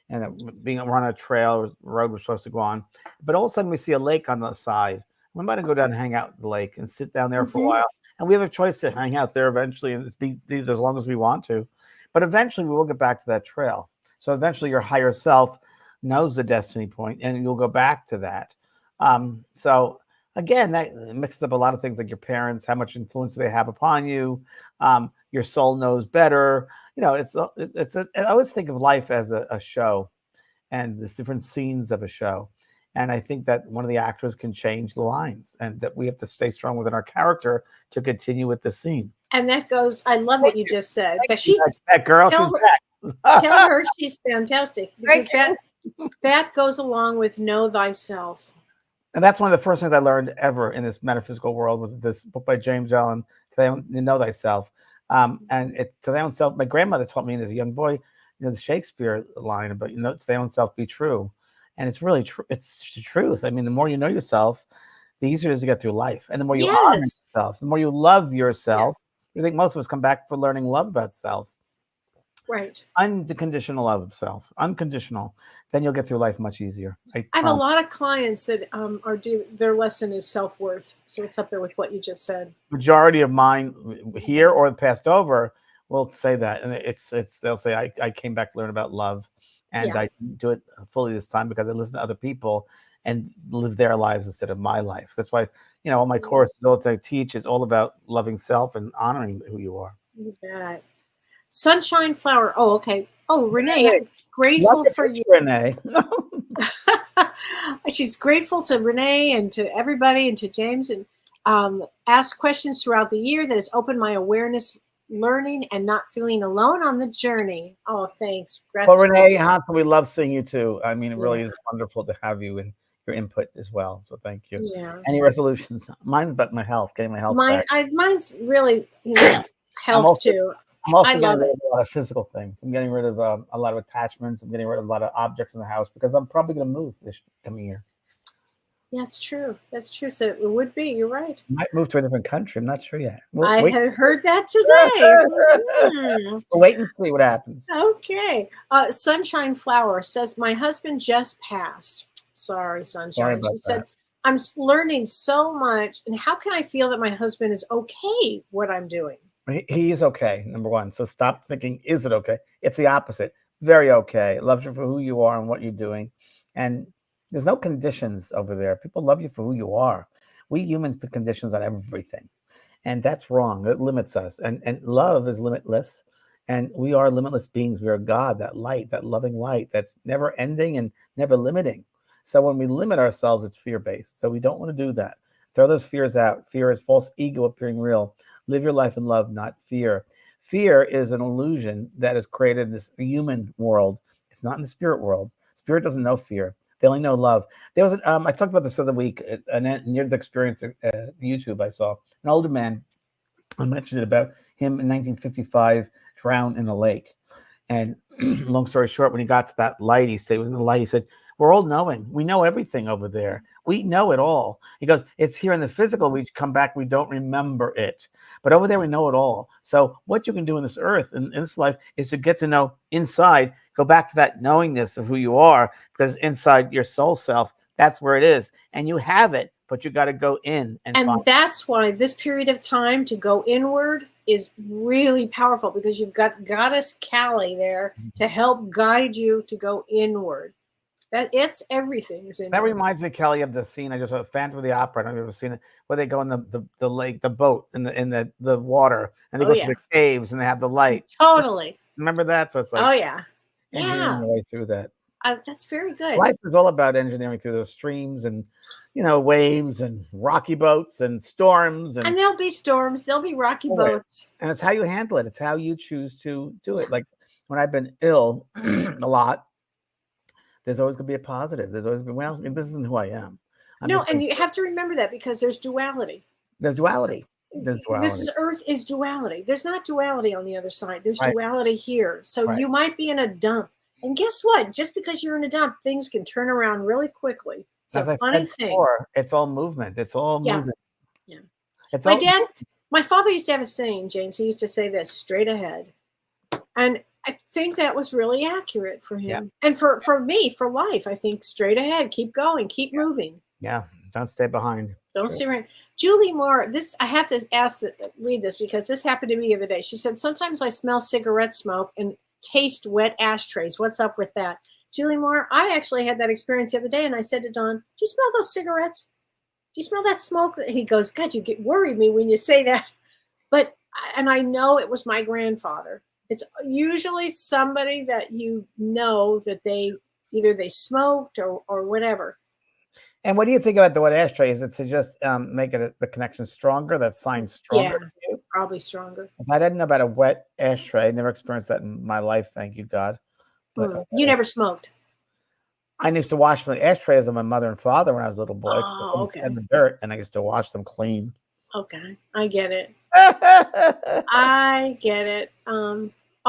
and we're on a trail, road we're supposed to go on, but all of a sudden we see a lake on the side. We might go down and hang out at the lake and sit down there for a while. And we have a choice to hang out there eventually and be as long as we want to. But eventually we will get back to that trail. So eventually your higher self knows the destiny point and you'll go back to that. So again, that mixes up a lot of things like your parents, how much influence they have upon you. Your soul knows better. I always think of life as a show and the different scenes of a show. And I think that one of the actors can change the lines and that we have to stay strong within our character to continue with the scene. And that goes, I love what you just said. That girl, tell her she's fantastic, because that goes along with know thyself. And that's one of the first things I learned ever in this metaphysical world was this book by James Allen, To Know Thyself. And it's to thy own self. My grandmother taught me as a young boy, the Shakespeare line about, to thy own self be true. And it's really true. It's the truth. I mean, the more you know yourself, the easier it is to get through life. And the more you honor yourself, the more you love yourself. I think most of us come back for learning love about self. Right. Unconditional love of self. Unconditional. Then you'll get through life much easier. I have a lot of clients that their lesson is self-worth. So it's up there with what you just said. Majority of mine here or passed over will say that. And they'll say, I came back to learn about love. And I do it fully this time because I listen to other people and live their lives instead of my life. That's why, all my courses, all that I teach is all about loving self and honoring who you are. You bet. Sunshine Flower. Oh, okay. Oh, Renee, I'm grateful for you. Renee. She's grateful to Renee and to everybody and to James, and ask questions throughout the year that has opened my awareness, learning, and not feeling alone on the journey. Oh, thanks. Well, Renee Hansen, we love seeing you too. I mean, it really is wonderful to have you and your input as well. So thank you. Yeah. Any resolutions? Mine's about my health, getting my health back. Mine's really health too. I'm also getting rid of a lot of physical things. I'm getting rid of a lot of attachments. I'm getting rid of a lot of objects in the house because I'm probably going to move this coming year. Yeah, that's true. That's true. So it would be. You're right. I might move to a different country. I'm not sure yet. I had heard that today. We'll wait and see what happens. Okay. Sunshine Flower says, my husband just passed. Sorry, Sunshine. She said, I'm learning so much. And how can I feel that my husband is okay what I'm doing? He is okay, number one. So stop thinking, is it okay? It's the opposite. Very okay. Loves you for who you are and what you're doing. And there's no conditions over there. People love you for who you are. We humans put conditions on everything. And that's wrong. It limits us. And love is limitless. And we are limitless beings. We are God, that light, that loving light that's never ending and never limiting. So when we limit ourselves, it's fear-based. So we don't want to do that. Throw those fears out. Fear is false ego appearing real. Live your life in love, not fear. Fear is an illusion that is created in this human world. It's not in the spirit world. Spirit doesn't know fear. They only know love. There was I talked about this the other week, a near-death experience at YouTube I saw. An older man, I mentioned it about him in 1955, drowned in a lake. And long story short, when he got to that light, he said, it was the light. He said, we're all knowing. We know everything over there. We know it all. He goes, it's here in the physical. We come back, we don't remember it. But over there, we know it all. So what you can do in this earth, in this life, is to get to know inside, go back to that knowingness of who you are, because inside your soul self, that's where it is. And you have it, but you got to go in and find it. That's why this period of time to go inward is really powerful, because you've got Goddess Kali there to help guide you to go inward. That it's everything. That reminds me, Kelly, of the scene I just saw, Phantom of the Opera. I don't know if you've ever seen it, where they go in the lake, the boat, in the water, and they go through the caves, and they have the light. Totally. Remember that? So it's like, oh yeah, engineering the way through that. That's very good. Life is all about engineering through those streams and, waves and rocky boats and storms. And there'll be storms. There'll be rocky boats. And it's how you handle it. It's how you choose to do it. Like when I've been ill a lot, there's always going to be a positive. There's always been, well, this isn't who I am. And you have to remember that, because there's duality. There's duality. This earth is duality. There's not duality on the other side. There's duality here. So you might be in a dump. And guess what? Just because you're in a dump, things can turn around really quickly. So as I funny said thing. Before, it's all movement. It's all movement. Yeah. It's my father used to have a saying, James. He used to say this: straight ahead. And I think that was really accurate for him. Yeah. And for me, for life, I think straight ahead, keep going, keep moving. Yeah. Don't stay behind. Don't stay around. Julie Moore, I have to read this, because this happened to me the other day. She said, sometimes I smell cigarette smoke and taste wet ashtrays. What's up with that? Julie Moore, I actually had that experience the other day, and I said to Don, do you smell those cigarettes? Do you smell that smoke? He goes, God, you worried me when you say that. And I know it was my grandfather. It's usually somebody that that they either smoked or whatever. And what do you think about the wet ashtray? Is it to just make the connection stronger? That sign stronger? Yeah, probably stronger. I didn't know about a wet ashtray. I never experienced that in my life. Thank you, God. But, you never smoked. I used to wash my ashtrays of my mother and father when I was a little boy. Oh, okay. In the dirt, and I used to wash them clean. Okay, I get it. I get it.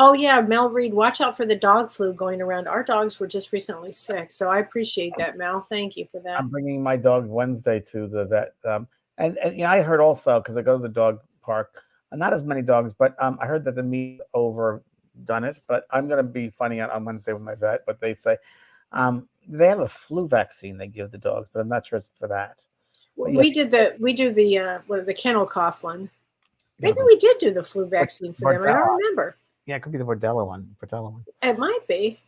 Oh yeah, Mel Reed, watch out for the dog flu going around. Our dogs were just recently sick, so I appreciate that, Mel. Thank you for that. I'm bringing my dog Wednesday to the vet, and I heard also, because I go to the dog park, not as many dogs, but I heard that the meat overdone it. But I'm going to be finding out on Wednesday with my vet what they say. They have a flu vaccine they give the dogs, but I'm not sure it's for that. We do the kennel cough one. Maybe we did do the flu vaccine for them. I don't remember. Yeah, it could be the Bordella one. It might be.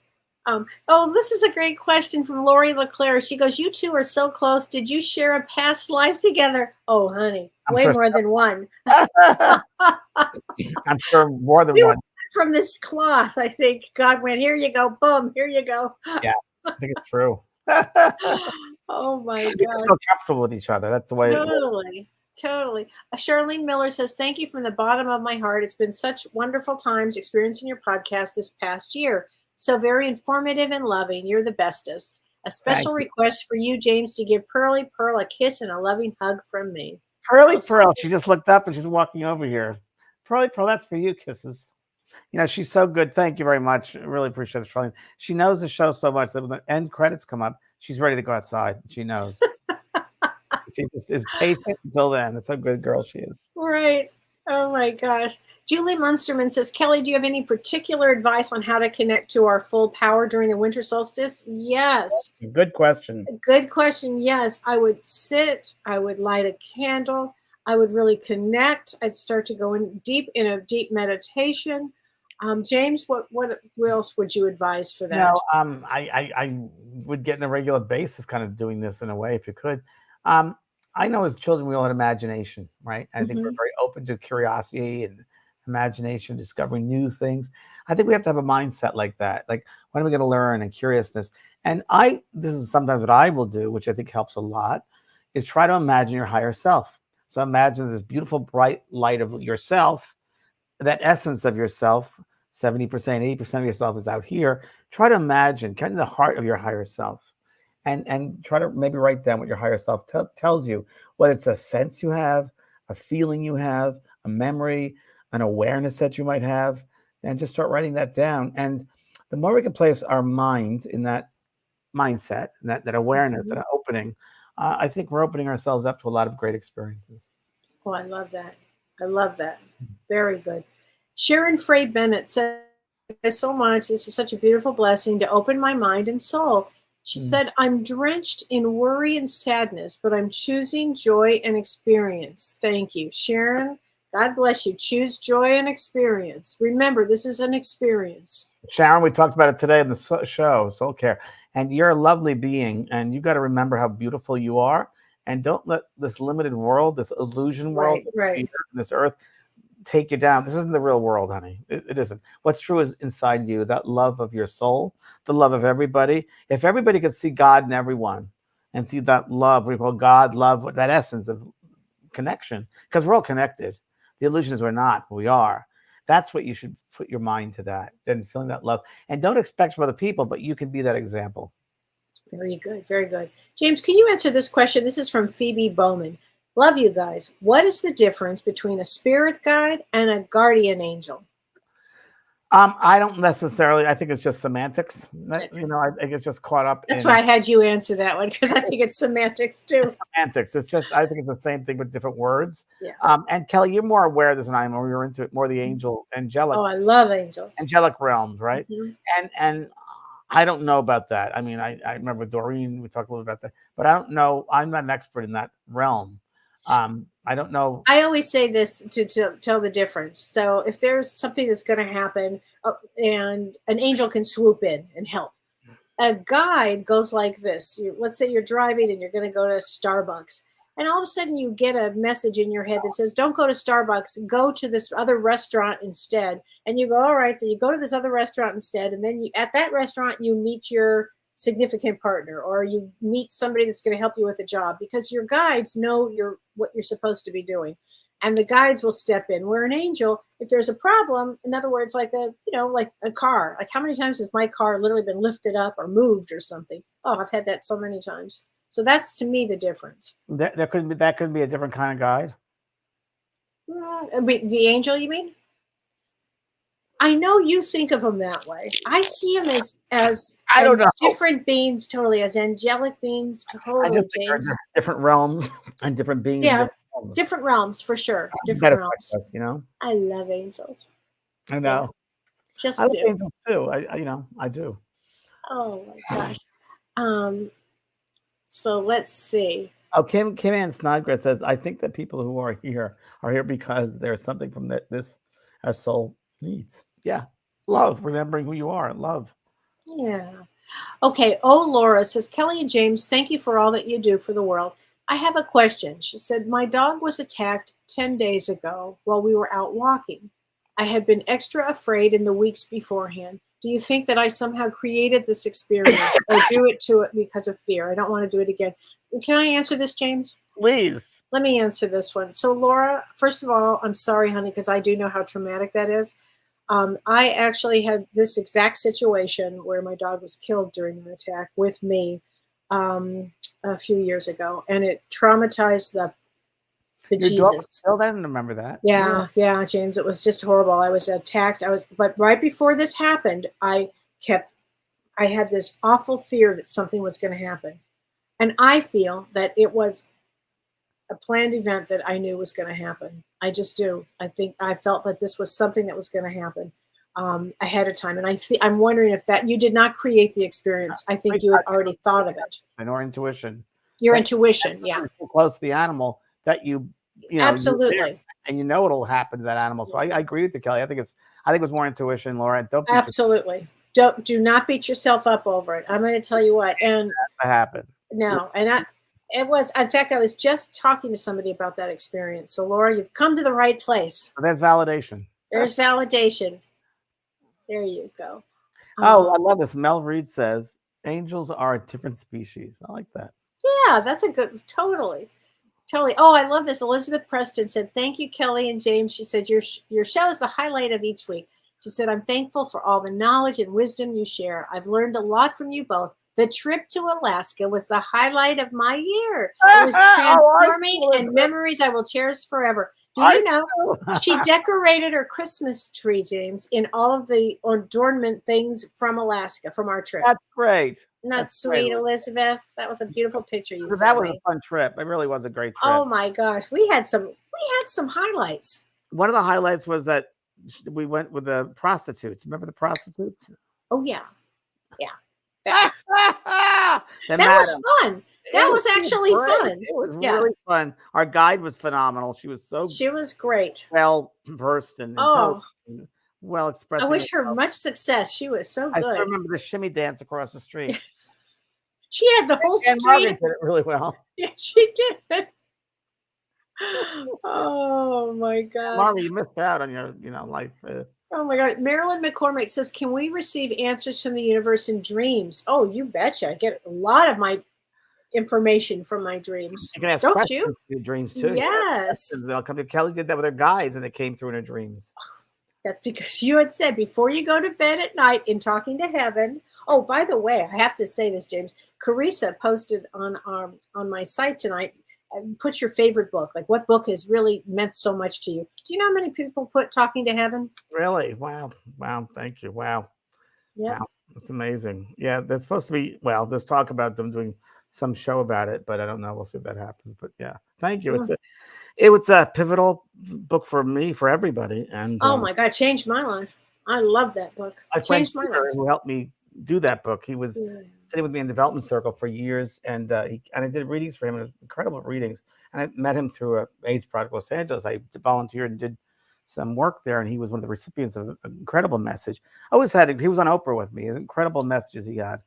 This is a great question from Lori LeClaire. She goes, you two are so close. Did you share a past life together? Oh, honey, way more than one. I'm sure more than one. From this cloth, I think God went, here you go, boom, here you go. Yeah, I think it's true. Oh my God. We're so comfortable with each other. That's the way. Totally. Charlene Miller says, thank you from the bottom of my heart. It's been such wonderful times experiencing your podcast this past year. So very informative and loving. You're the bestest. A special request for you, James, to give Pearly Pearl a kiss and a loving hug from me. Pearly Pearl. She just looked up and she's walking over here. Pearly Pearl, that's for you, kisses. She's so good. Thank you very much. I really appreciate it, Charlene. She knows the show so much that when the end credits come up, she's ready to go outside. She knows. She just is patient until then. That's how good a girl she is. Right. Oh my gosh. Julie Munsterman says, Kelly, do you have any particular advice on how to connect to our full power during the winter solstice? Yes. Good question. Good question. Yes. I would sit. I would light a candle. I would really connect. I'd start to go in a deep meditation. James, what else would you advise for that? I would get in a regular basis kind of doing this in a way if you could. I know as children, we all had imagination, right? I think we're very open to curiosity and imagination, discovering new things. I think we have to have a mindset like that. Like, when are we going to learn, and curiousness? And this is sometimes what I will do, which I think helps a lot, is try to imagine your higher self. So imagine this beautiful, bright light of yourself, that essence of yourself, 70%, 80% of yourself is out here. Try to imagine kind of the heart of your higher self. And try to maybe write down what your higher self tells you, whether it's a sense you have, a feeling you have, a memory, an awareness that you might have. and just start writing that down. And the more we can place our mind in that mindset, that awareness, that opening, I think we're opening ourselves up to a lot of great experiences. Oh, I love that. I love that. Very good. Sharon Frey Bennett said, "Thank you so much. This is such a beautiful blessing to open my mind and soul." She said, "I'm drenched in worry and sadness, but I'm choosing joy and experience." Thank you, Sharon. God bless you. Choose joy and experience. Remember, this is an experience. Sharon, we talked about it today in the show, Soul Care. And you're a lovely being, and you got to remember how beautiful you are. And don't let this limited world, this illusion world, Right. this earth, take you down. This isn't the real world, honey. It isn't. What's true is inside you, that love of your soul, the love of everybody. If everybody could see God in everyone and see that love, we call God love, that essence of connection, because we're all connected. The illusion is we're not, but we are. That's what you should put your mind to, that and feeling that love. And don't expect from other people, but you can be that example. Very good. Very good. James, can you answer this question? This is from Phoebe Bowman. Love you guys. What is the difference between a spirit guide and a guardian angel? I don't necessarily. I think it's just semantics. I get just caught up. That's why I had you answer that one, because I think it's semantics too. It's semantics. It's just, I think it's the same thing with different words. Yeah. And Kelly, you're more aware of this than I am. Or you're into it more, the angelic. Oh, I love angels. Angelic realms, right? Mm-hmm. And I don't know about that. I mean, I remember Doreen. We talked a little about that, but I don't know. I'm not an expert in that realm. I don't know. I always say this to tell the difference. So if there's something that's going to happen and an angel can swoop in and help, a guide goes like this. Let's say you're driving and you're going to go to Starbucks, and all of a sudden you get a message in your head that says, don't go to Starbucks, go to this other restaurant instead. And you go, all right. So you go to this other restaurant instead. And then at that restaurant, you meet your significant partner, or you meet somebody that's going to help you with a job, because your guides know what you're supposed to be doing, and the guides will step in. Where an angel, if there's a problem, in other words, like a car, like how many times has my car literally been lifted up or moved or something? Oh, I've had that so many times. So that's, to me, the difference. That could be a different kind of guide. The angel, you mean? I know you think of them that way. I see them as I don't know, different beings, totally, as angelic beings, totally. I just think they're different realms and different beings. Yeah, different realms for sure. Different realms. Us, you know. I love angels. I know. Just I love do. angels too. I do. Oh my gosh. So let's see. Oh, Kim Ann Snodgrass says, I think that people who are here because there's something from this our soul needs. Yeah. Love, remembering who you are, love. Yeah. Okay. Oh, Laura says, Kelly and James, thank you for all that you do for the world. I have a question. She said, my dog was attacked 10 days ago while we were out walking. I had been extra afraid in the weeks beforehand. Do you think that I somehow created this experience or do it to it because of fear? I don't want to do it again. Can I answer this, James? Please. Let me answer this one. So, Laura, first of all, I'm sorry, honey, because I do know how traumatic that is. I actually had this exact situation where my dog was killed during an attack with me a few years ago, and it traumatized the Your dog was bejesus. killed? I didn't remember that. Yeah, James, it was just horrible. I was attacked. But right before this happened, I had this awful fear that something was going to happen. And I feel that it was a planned event that I knew was going to happen. I just do. I think I felt that this was something that was going to happen ahead of time. And I'm wondering if that you did not create the experience. I think you had already thought of it. And or intuition. Your intuition, yeah. So close to the animal that you know, Absolutely. and you know it'll happen to that animal. So I agree with you, Kelly. I think it was more intuition, Laura. Don't beat Absolutely. Do not beat yourself up over it. I'm going to tell you what. And that happen. no, and it was, in fact, I was just talking to somebody about that experience. So, Laura, you've come to the right place. So there's validation. There's validation. There you go. Oh, I love this. Mel Reed says, angels are a different species. I like that. Yeah, that's a good, totally. Oh, I love this. Elizabeth Preston said, thank you, Kelly and James. She said, your show is the highlight of each week. She said, I'm thankful for all the knowledge and wisdom you share. I've learned a lot from you both. The trip to Alaska was the highlight of my year. It was transforming and memories I will cherish forever. Do you know she decorated her Christmas tree, James, in all of the adornment things from Alaska, from our trip. That's great. Isn't that sweet, Elizabeth? That was a beautiful picture you That sent was me. a fun trip. It really was a great trip. Oh my gosh, we had some highlights. One of the highlights was that we went with the prostitutes. Remember the prostitutes? Oh yeah. That was fun. That was actually fun. It was really fun. Our guide was phenomenal. She was She was great. well versed and well expressed. I wish her much success. She was so I good. still remember the shimmy dance across the street. She had the whole And street. Margaret did it really well. Yeah, she did. Oh my gosh. Margaret, you missed out on your, life. Oh my God. Marilyn McCormick says, can we receive answers from the universe in dreams? Oh, you betcha. I get a lot of my information from my dreams. You can ask Don't questions you? in your dreams too. Yes. They'll come to Kelly did that with her guides and they came through in her dreams. That's because you had said before you go to bed at night in Talking to Heaven. Oh, by the way, I have to say this, James. Carissa posted on my site tonight. Put your favorite book. Like, what book has really meant so much to you? Do you know how many people put Talking to Heaven? Really? Wow. Thank you. Wow. Yeah. Wow. That's amazing. Yeah, there's supposed to be. Well, there's talk about them doing some show about it, but I don't know. We'll see if that happens. But yeah, thank you. It was a pivotal book for me, for everybody. And oh my God, changed my life. I love that book. My It friend changed my Peter, life. who helped me do that book, he was sitting with me in Development Circle for years, and I did readings for him, and incredible readings. And I met him through a AIDS Project Los Angeles. I volunteered and did some work there, and he was one of the recipients of an incredible message. He was on Oprah with me. Incredible messages he got.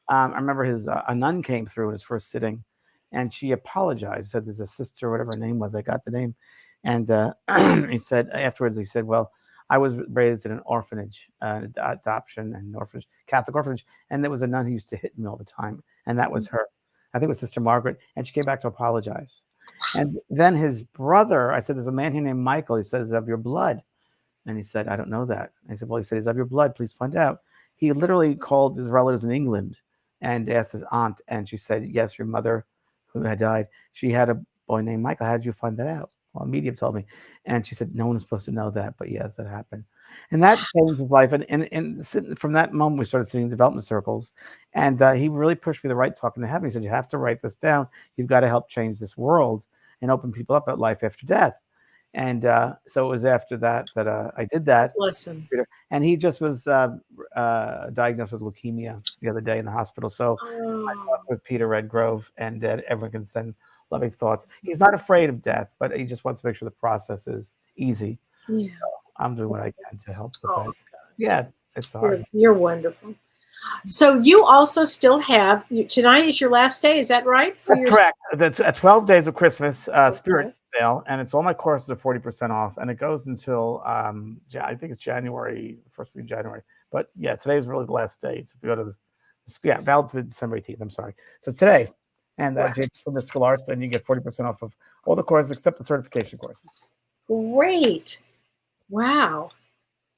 I remember a nun came through in his first sitting, and she apologized, said there's a sister, whatever her name was. I got the name. And he said, afterwards, well, I was raised in an orphanage, adoption and orphanage, Catholic orphanage. And there was a nun who used to hit me all the time. And that was her. I think it was Sister Margaret. And she came back to apologize. And then his brother, I said, there's a man here named Michael. He says, of your blood. And he said, I don't know that. I said, well, he said, he's of your blood. Please find out. He literally called his relatives in England and asked his aunt. And she said, yes, your mother who had died, she had a boy named Michael. How did you find that out? Well, a medium told me. And she said, no one is supposed to know that, but yes, that happened. And that changed his life. And from that moment, we started sitting in development circles. And he really pushed me the right Talking to Heaven. He said, you have to write this down. You've got to help change this world and open people up at life after death. And so it was after that I did that. Listen. And he just was diagnosed with leukemia the other day in the hospital. So I talked with Peter Redgrove, and everyone can send loving thoughts. He's not afraid of death, but he just wants to make sure the process is easy. Yeah. So I'm doing what I can to help with that. Yeah, it's hard. You're wonderful. So you also still have, tonight is your last day, is that right? That's correct. That's 12 days of Christmas Spirit sale, and it's all my courses are 40% off, and it goes until I think it's January, first week of January. But yeah, today's really the last day. So if you go to valid to December 18th, I'm sorry. So today, and James from the School Arts, and you get 40% off of all the courses except the certification courses. Great. Wow.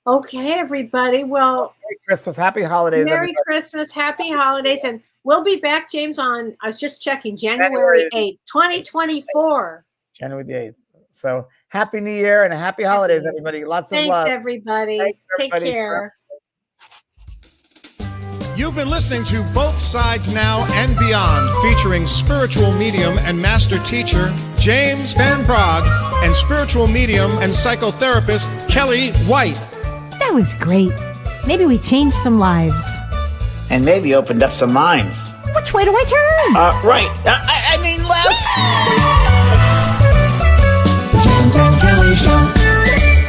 Okay, everybody. Well, Merry Christmas, Happy Holidays. Merry everybody. Christmas, Happy Holidays. And we'll be back, James, I was just checking, January 8th, 2024. January the 8th. So Happy New Year and Happy Holidays, everybody. Lots of love. Thanks, everybody. Thanks, everybody. Take care. You've been listening to Both Sides Now and Beyond, featuring spiritual medium and master teacher James Van Praagh and spiritual medium and psychotherapist Kelly White. That was great. Maybe we changed some lives. And maybe opened up some minds. Which way do I turn? Right. I mean left.